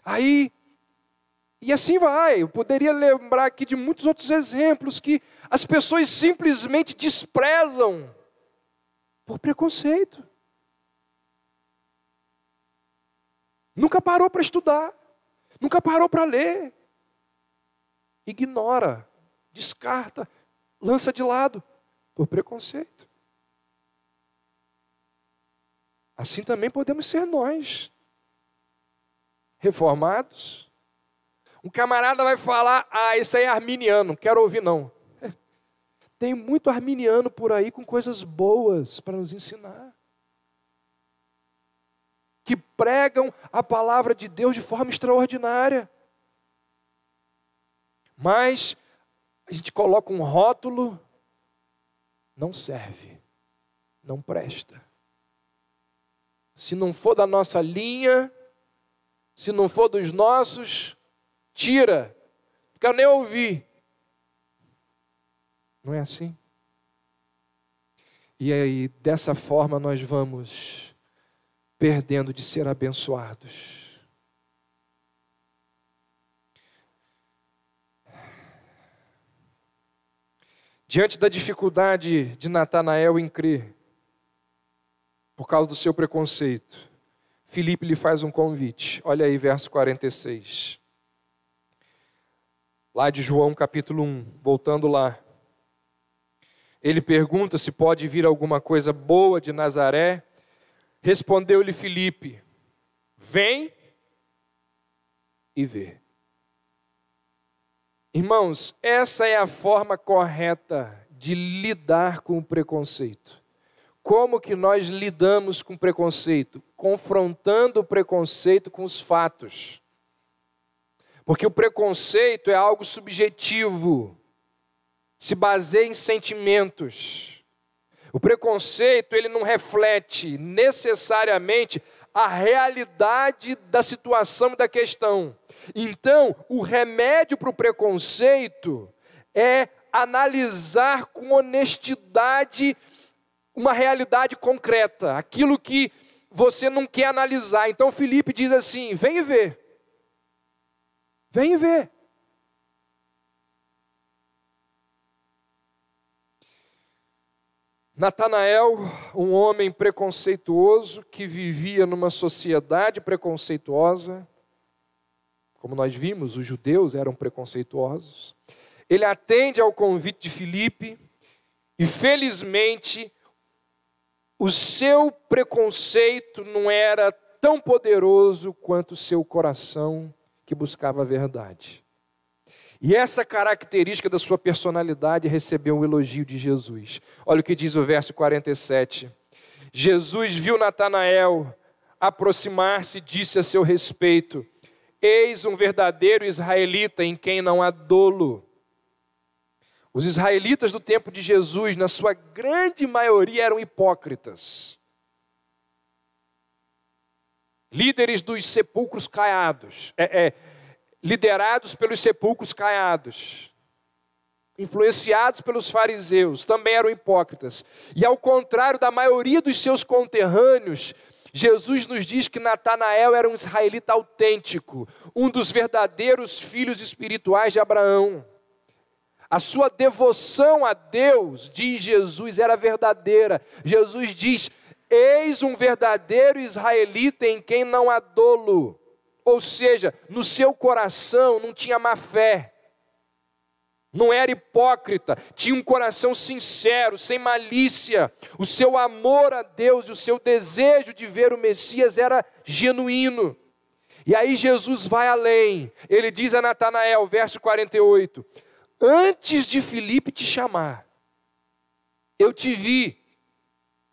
Aí, e assim vai. Eu poderia lembrar aqui de muitos outros exemplos que as pessoas simplesmente desprezam por preconceito. Nunca parou para estudar, nunca parou para ler. Ignora, descarta, lança de lado por preconceito. Assim também podemos ser nós, reformados. Um camarada vai falar, esse aí é arminiano, não quero ouvir não. Tem muito arminiano por aí com coisas boas para nos ensinar. Que pregam a palavra de Deus de forma extraordinária. Mas a gente coloca um rótulo, não serve, não presta. Se não for da nossa linha, se não for dos nossos, tira, não quero nem ouvir. Não é assim? E aí, dessa forma, nós vamos perdendo de ser abençoados. Diante da dificuldade de Natanael em crer, por causa do seu preconceito, Filipe lhe faz um convite. Olha aí, verso 46. Lá de João capítulo 1, voltando lá. Ele pergunta se pode vir alguma coisa boa de Nazaré. Respondeu-lhe Filipe, vem e vê. Irmãos, essa é a forma correta de lidar com o preconceito. Como que nós lidamos com o preconceito? Confrontando o preconceito com os fatos. Porque o preconceito é algo subjetivo, se baseia em sentimentos. O preconceito, ele não reflete necessariamente a realidade da situação e da questão. Então, o remédio para o preconceito é analisar com honestidade uma realidade concreta, aquilo que você não quer analisar. Então, Filipe diz assim, vem e vê. Vem e vê. Natanael, um homem preconceituoso que vivia numa sociedade preconceituosa, como nós vimos, os judeus eram preconceituosos. Ele atende ao convite de Filipe e, felizmente, o seu preconceito não era tão poderoso quanto o seu coração que buscava a verdade. E essa característica da sua personalidade recebeu um elogio de Jesus. Olha o que diz o verso 47. Jesus viu Natanael aproximar-se e disse a seu respeito: eis um verdadeiro israelita em quem não há dolo. Os israelitas do tempo de Jesus, na sua grande maioria, eram hipócritas. Líderes dos sepulcros caiados, liderados pelos sepulcros caiados, influenciados pelos fariseus, também eram hipócritas. E ao contrário da maioria dos seus conterrâneos, Jesus nos diz que Natanael era um israelita autêntico, um dos verdadeiros filhos espirituais de Abraão. A sua devoção a Deus, diz Jesus, era verdadeira. Jesus diz: eis um verdadeiro israelita em quem não há dolo. Ou seja, no seu coração não tinha má fé. Não era hipócrita, tinha um coração sincero, sem malícia. O seu amor a Deus e o seu desejo de ver o Messias era genuíno. E aí Jesus vai além. Ele diz a Natanael, verso 48, antes de Filipe te chamar, eu te vi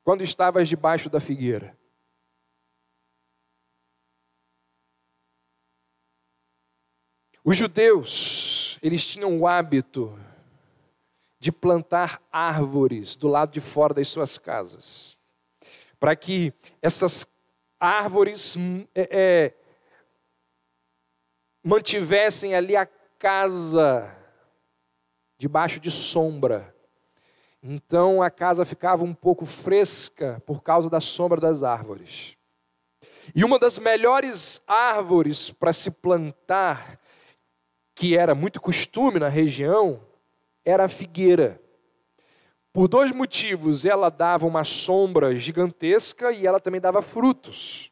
quando estavas debaixo da figueira. Os judeus, eles tinham o hábito de plantar árvores do lado de fora das suas casas, para que essas árvores mantivessem ali a casa debaixo de sombra. Então a casa ficava um pouco fresca por causa da sombra das árvores. E uma das melhores árvores para se plantar, que era muito costume na região, era a figueira. Por dois motivos: ela dava uma sombra gigantesca e ela também dava frutos.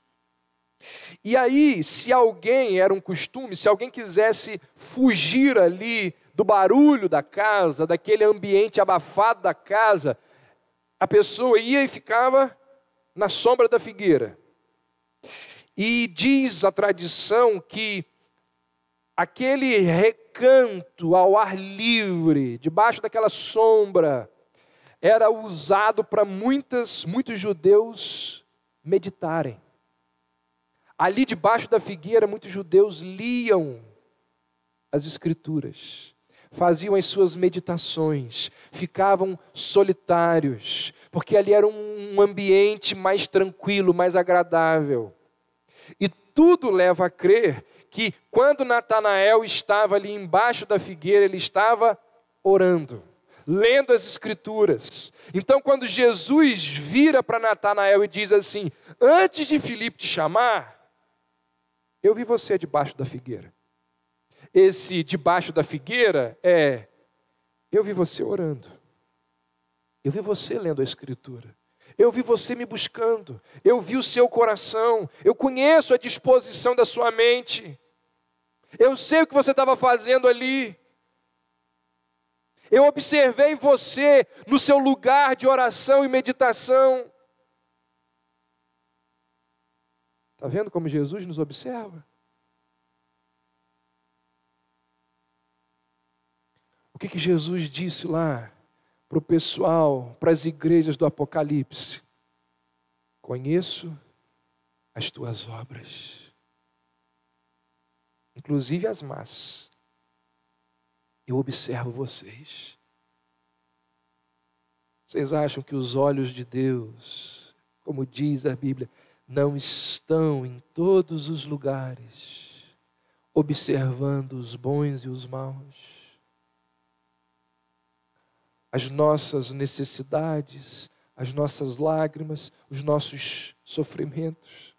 E aí, se alguém, era um costume, se alguém quisesse fugir ali do barulho da casa, daquele ambiente abafado da casa, a pessoa ia e ficava na sombra da figueira. E diz a tradição que aquele recanto ao ar livre, debaixo daquela sombra, era usado para muitos judeus meditarem. Ali debaixo da figueira, muitos judeus liam as Escrituras, faziam as suas meditações, ficavam solitários, porque ali era um ambiente mais tranquilo, mais agradável. E tudo leva a crer que quando Natanael estava ali embaixo da figueira, ele estava orando, lendo as Escrituras. Então quando Jesus vira para Natanael e diz assim: antes de Filipe te chamar, eu vi você debaixo da figueira. Esse debaixo da figueira eu vi você orando. Eu vi você lendo a Escritura. Eu vi você me buscando. Eu vi o seu coração. Eu conheço a disposição da sua mente. Eu sei o que você estava fazendo ali. Eu observei você no seu lugar de oração e meditação. Está vendo como Jesus nos observa? O que Jesus disse lá para o pessoal, para as igrejas do Apocalipse? Conheço as tuas obras, inclusive as más. Eu observo vocês. Vocês acham que os olhos de Deus, como diz a Bíblia, não estão em todos os lugares, observando os bons e os maus? As nossas necessidades, as nossas lágrimas, os nossos sofrimentos.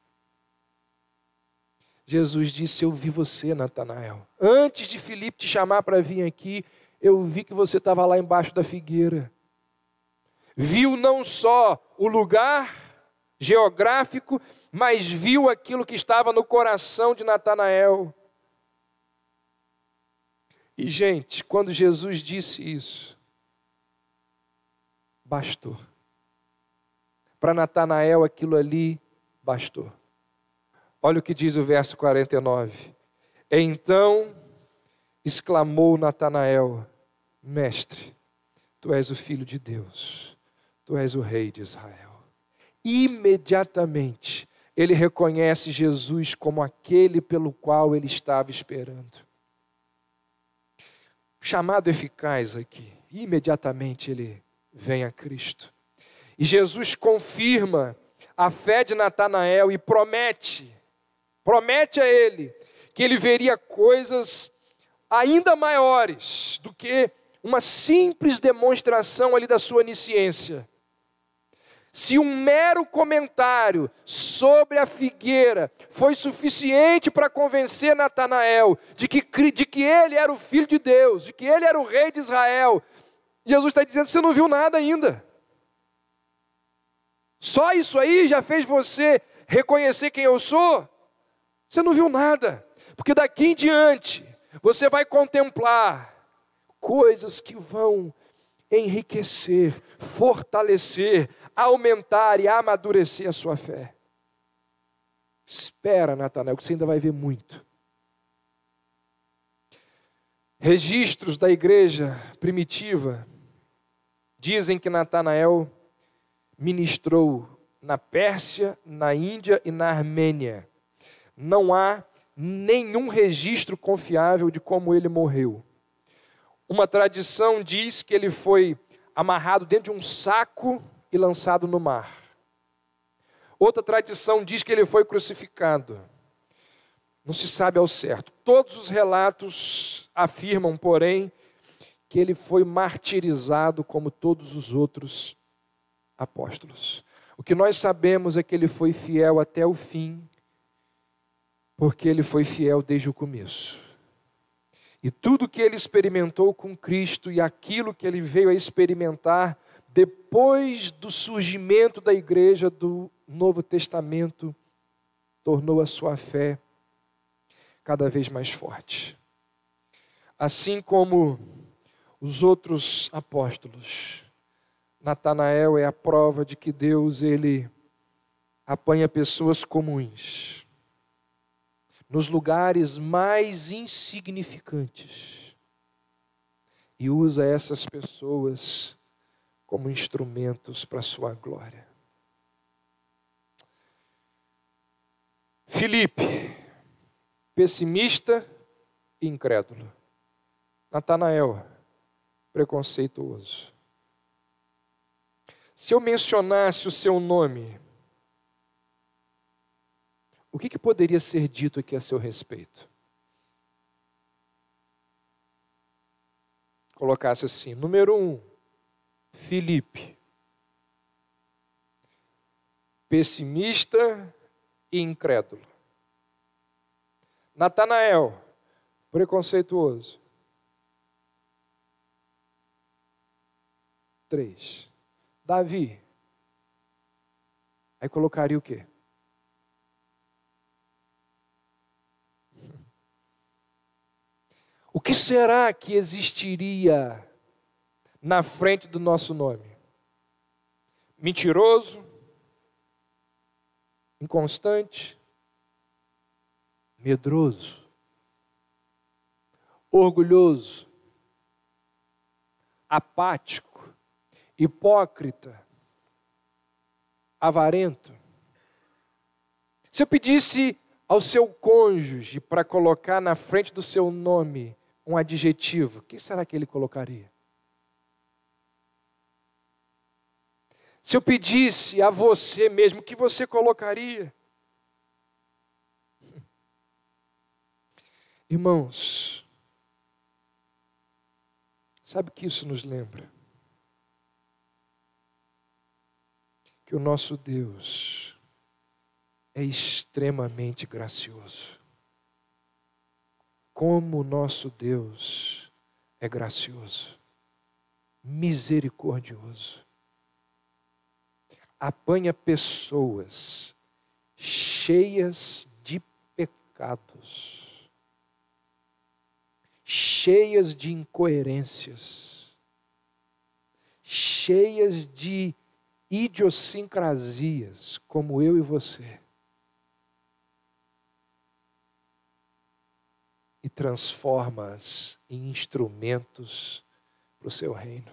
Jesus disse: eu vi você, Natanael. Antes de Filipe te chamar para vir aqui, eu vi que você estava lá embaixo da figueira. Viu não só o lugar geográfico, mas viu aquilo que estava no coração de Natanael. E, gente, quando Jesus disse isso, bastou. Para Natanael aquilo ali bastou. Olha o que diz o verso 49. Então exclamou Natanael: Mestre, tu és o Filho de Deus, tu és o Rei de Israel. Imediatamente ele reconhece Jesus como aquele pelo qual ele estava esperando. Chamado eficaz aqui. Imediatamente ele vem a Cristo. E Jesus confirma a fé de Natanael e promete a ele que ele veria coisas ainda maiores do que uma simples demonstração ali da sua onisciência. Se um mero comentário sobre a figueira foi suficiente para convencer Natanael de que ele era o Filho de Deus, de que ele era o Rei de Israel, Jesus está dizendo: você não viu nada ainda. Só isso aí já fez você reconhecer quem eu sou? Você não viu nada, porque daqui em diante você vai contemplar coisas que vão enriquecer, fortalecer, aumentar e amadurecer a sua fé. Espera, Natanael, que você ainda vai ver muito. Registros da igreja primitiva dizem que Natanael ministrou na Pérsia, na Índia e na Armênia. Não há nenhum registro confiável de como ele morreu. Uma tradição diz que ele foi amarrado dentro de um saco e lançado no mar. Outra tradição diz que ele foi crucificado. Não se sabe ao certo. Todos os relatos afirmam, porém, que ele foi martirizado como todos os outros apóstolos. O que nós sabemos é que ele foi fiel até o fim, porque ele foi fiel desde o começo. E tudo que ele experimentou com Cristo e aquilo que ele veio a experimentar depois do surgimento da igreja do Novo Testamento, tornou a sua fé cada vez mais forte. Assim como os outros apóstolos, Natanael é a prova de que Deus, ele apanha pessoas comuns nos lugares mais insignificantes e usa essas pessoas como instrumentos para a sua glória. Filipe, pessimista e incrédulo. Natanael, preconceituoso. Se eu mencionasse o seu nome, o que poderia ser dito aqui a seu respeito? Colocasse assim: número 1, Filipe, pessimista e incrédulo. Natanael, preconceituoso. 3, Davi. Aí colocaria o quê? O que será que existiria na frente do nosso nome? Mentiroso, inconstante, medroso, orgulhoso, apático, hipócrita, avarento. Se eu pedisse ao seu cônjuge para colocar na frente do seu nome um adjetivo, o que será que ele colocaria? Se eu pedisse a você mesmo, o que você colocaria? Irmãos, sabe o que isso nos lembra? Que o nosso Deus é extremamente gracioso. Como o nosso Deus é gracioso, misericordioso. apanha pessoas cheias de pecados, cheias de incoerências, cheias de idiosincrasias, como eu e você, e transforma-as em instrumentos para o seu reino.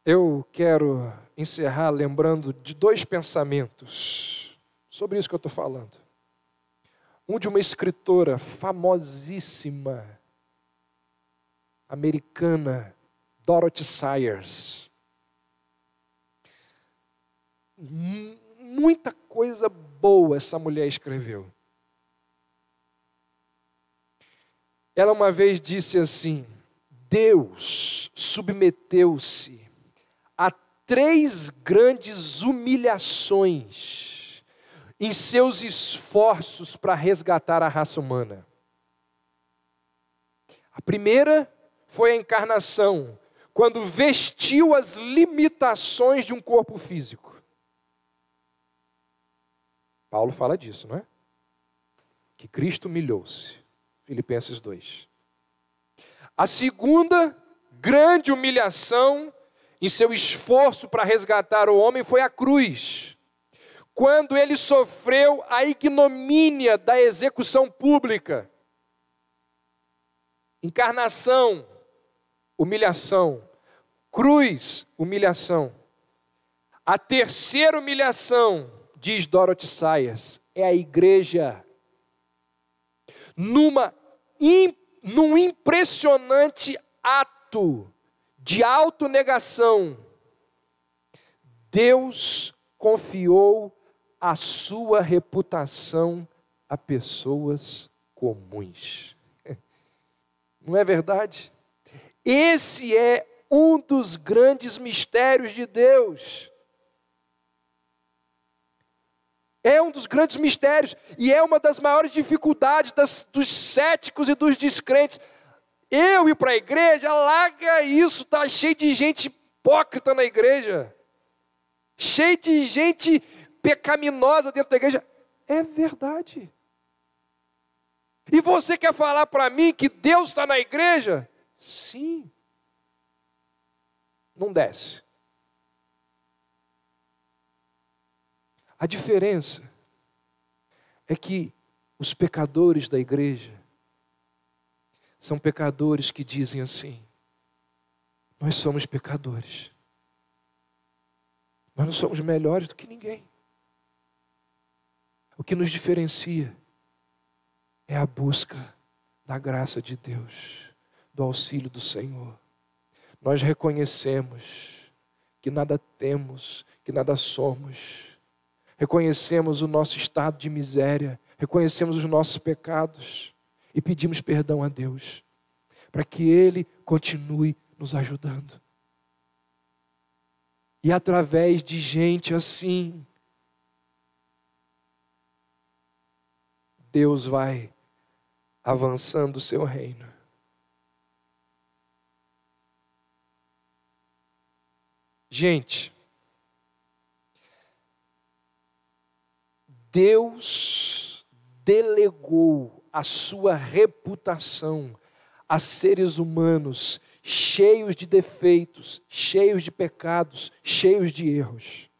Eu quero encerrar lembrando de dois pensamentos sobre isso que eu estou falando. Um de uma escritora famosíssima, americana, Dorothy Sayers. Muita coisa boa essa mulher escreveu. Ela uma vez disse assim: Deus submeteu-se a 3 grandes humilhações em seus esforços para resgatar a raça humana. A primeira foi a encarnação, quando vestiu as limitações de um corpo físico. Paulo fala disso, não é? Que Cristo humilhou-se. Filipenses 2. A segunda grande humilhação em seu esforço para resgatar o homem foi a cruz, quando ele sofreu a ignomínia da execução pública. Encarnação, humilhação. Cruz, humilhação. A terceira humilhação, diz Dorothy Sayers, é a igreja. Num impressionante ato de autonegação, Deus confiou a sua reputação a pessoas comuns. Não é verdade? Esse é um dos grandes mistérios de Deus. É um dos grandes mistérios e é uma das maiores dificuldades dos céticos e dos descrentes. Eu ir para a igreja, larga isso, está cheio de gente hipócrita na igreja, cheio de gente pecaminosa dentro da igreja. É verdade. E você quer falar para mim que Deus está na igreja? Sim. Não desce. A diferença é que os pecadores da igreja são pecadores que dizem assim: nós somos pecadores, mas não somos melhores do que ninguém. O que nos diferencia é a busca da graça de Deus, do auxílio do Senhor. Nós reconhecemos que nada temos, que nada somos. Reconhecemos o nosso estado de miséria, reconhecemos os nossos pecados e pedimos perdão a Deus, para que Ele continue nos ajudando. E através de gente assim, Deus vai avançando o seu reino. Gente, Deus delegou a sua reputação a seres humanos cheios de defeitos, cheios de pecados, cheios de erros.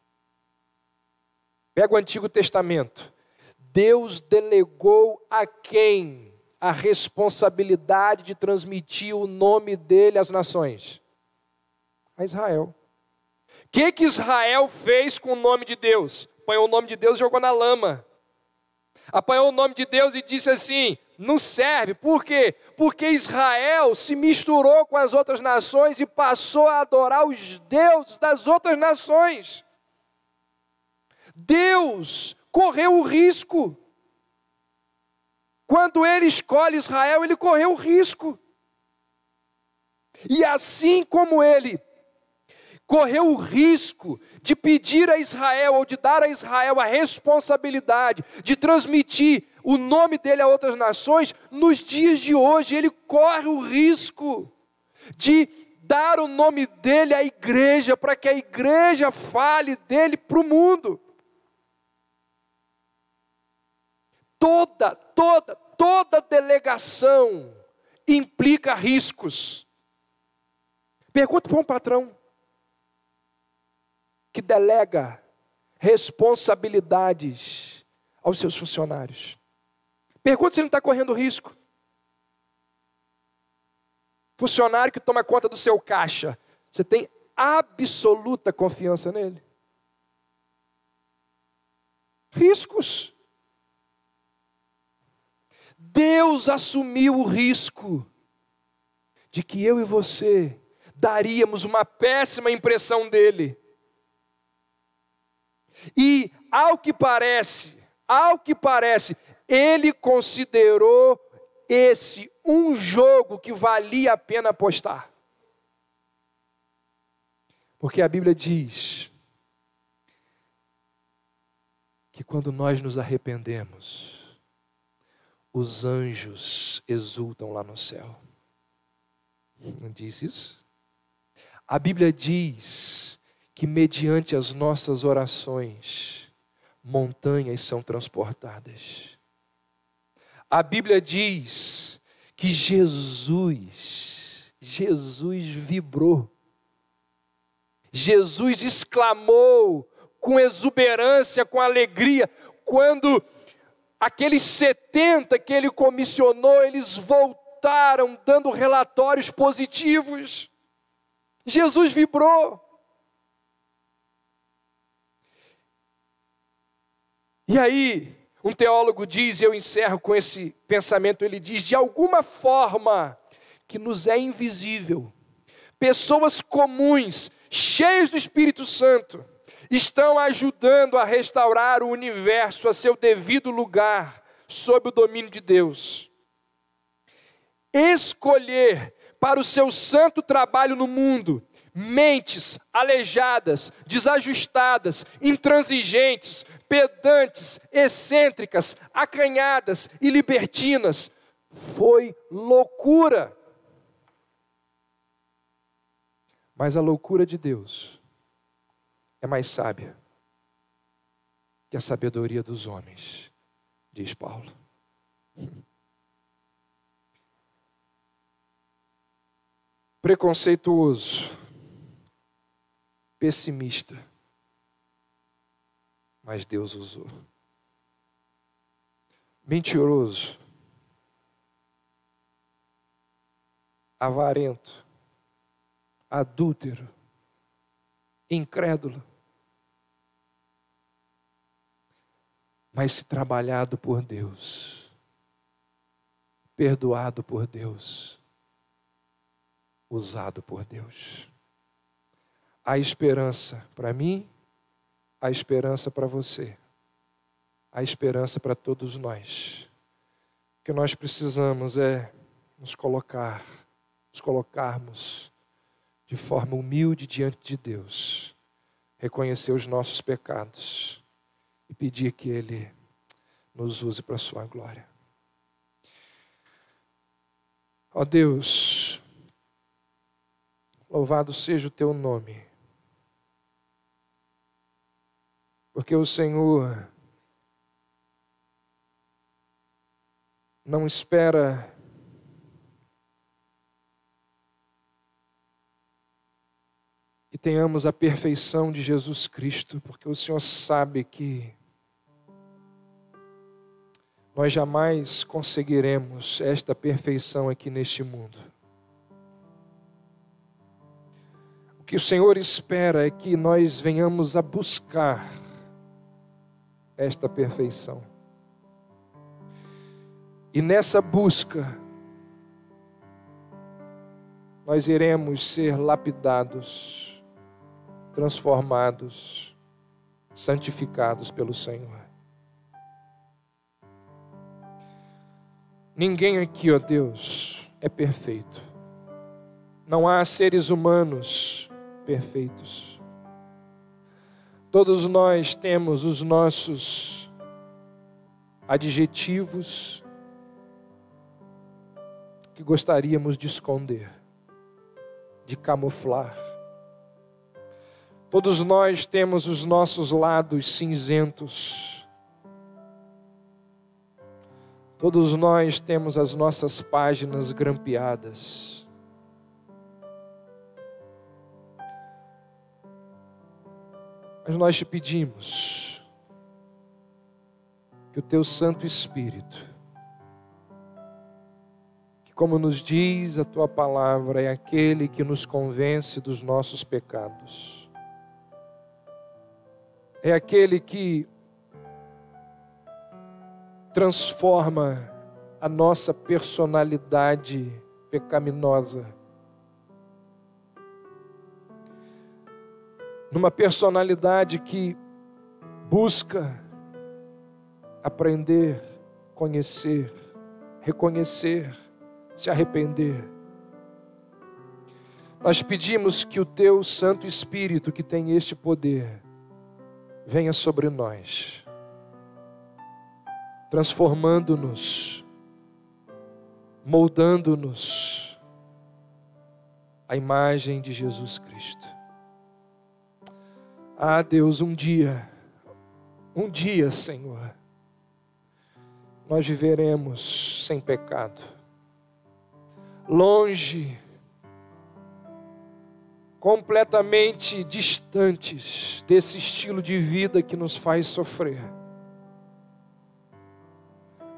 Pega o Antigo Testamento. Deus delegou a quem a responsabilidade de transmitir o nome dele às nações? A Israel. O que Israel fez com o nome de Deus? Apanhou o nome de Deus e jogou na lama. Apanhou o nome de Deus e disse assim: não serve. Por quê? Porque Israel se misturou com as outras nações e passou a adorar os deuses das outras nações. Deus correu o risco. Quando Ele escolhe Israel, Ele correu o risco. E assim como Ele correu o risco de pedir a Israel, ou de dar a Israel a responsabilidade de transmitir o nome dele a outras nações, nos dias de hoje ele corre o risco de dar o nome dele à igreja, para que a igreja fale dele para o mundo. Toda delegação implica riscos. Pergunta para um patrão que delega responsabilidades aos seus funcionários. Pergunta se ele não está correndo risco. Funcionário que toma conta do seu caixa, você tem absoluta confiança nele? Riscos. Deus assumiu o risco de que eu e você daríamos uma péssima impressão dele. E, ao que parece, ele considerou esse um jogo que valia a pena apostar. Porque a Bíblia diz que quando nós nos arrependemos, os anjos exultam lá no céu. Não diz isso? A Bíblia diz que mediante as nossas orações, montanhas são transportadas. A Bíblia diz que Jesus vibrou. Jesus exclamou com exuberância, com alegria, quando aqueles 70 que ele comissionou, eles voltaram dando relatórios positivos. Jesus vibrou. E aí, um teólogo diz, e eu encerro com esse pensamento, ele diz, de alguma forma que nos é invisível, pessoas comuns, cheias do Espírito Santo, estão ajudando a restaurar o universo a seu devido lugar, sob o domínio de Deus. Escolher para o seu santo trabalho no mundo, mentes aleijadas, desajustadas, intransigentes, pedantes, excêntricas, acanhadas e libertinas, foi loucura. Mas a loucura de Deus é mais sábia que a sabedoria dos homens, diz Paulo. Preconceituoso, pessimista, mas Deus usou. Mentiroso, avarento, adúltero, incrédulo, mas se trabalhado por Deus, perdoado por Deus, usado por Deus. Há esperança para mim, há esperança para você, há esperança para todos nós. O que nós precisamos é nos colocarmos de forma humilde diante de Deus, reconhecer os nossos pecados e pedir que Ele nos use para a sua glória. Ó Deus, louvado seja o teu nome, porque o Senhor não espera que tenhamos a perfeição de Jesus Cristo, porque o Senhor sabe que nós jamais conseguiremos esta perfeição aqui neste mundo. O que o Senhor espera é que nós venhamos a buscar esta perfeição. E nessa busca, nós iremos ser lapidados, transformados, santificados pelo Senhor. Ninguém aqui, ó Deus, é perfeito. Não há seres humanos perfeitos. Todos nós temos os nossos adjetivos que gostaríamos de esconder. de camuflar. Todos nós temos os nossos lados cinzentos. Todos nós temos as nossas páginas grampeadas. Mas nós te pedimos que o teu Santo Espírito, que como nos diz a tua palavra, é aquele que nos convence dos nossos pecados. É aquele que transforma a nossa personalidade pecaminosa numa personalidade que busca aprender, conhecer, reconhecer, se arrepender. Nós pedimos que o teu Santo Espírito, que tem este poder, venha sobre nós, transformando-nos, moldando-nos à imagem de Jesus Cristo. Ah, Deus, um dia, Senhor, nós viveremos sem pecado, longe, completamente distantes desse estilo de vida que nos faz sofrer.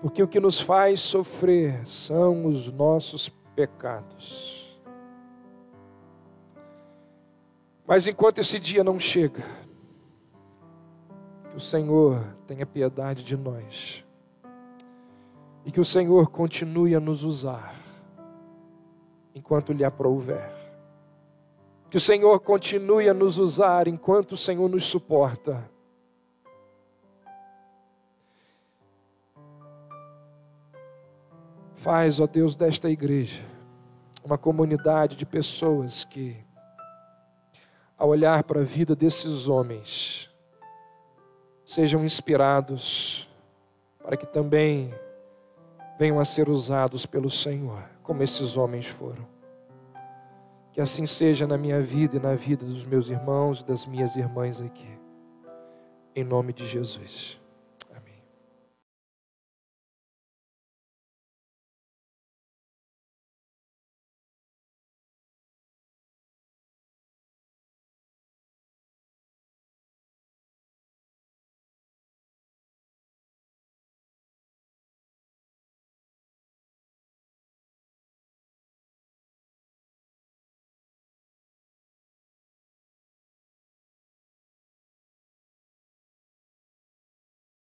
Porque o que nos faz sofrer são os nossos pecados. Mas enquanto esse dia não chega, que o Senhor tenha piedade de nós. E que o Senhor continue a nos usar enquanto lhe aprouver. Que o Senhor continue a nos usar enquanto o Senhor nos suporta. Faz, ó Deus, desta igreja uma comunidade de pessoas que, ao olhar para a vida desses homens, sejam inspirados para que também venham a ser usados pelo Senhor, como esses homens foram. Que assim seja na minha vida e na vida dos meus irmãos e das minhas irmãs aqui. Em nome de Jesus.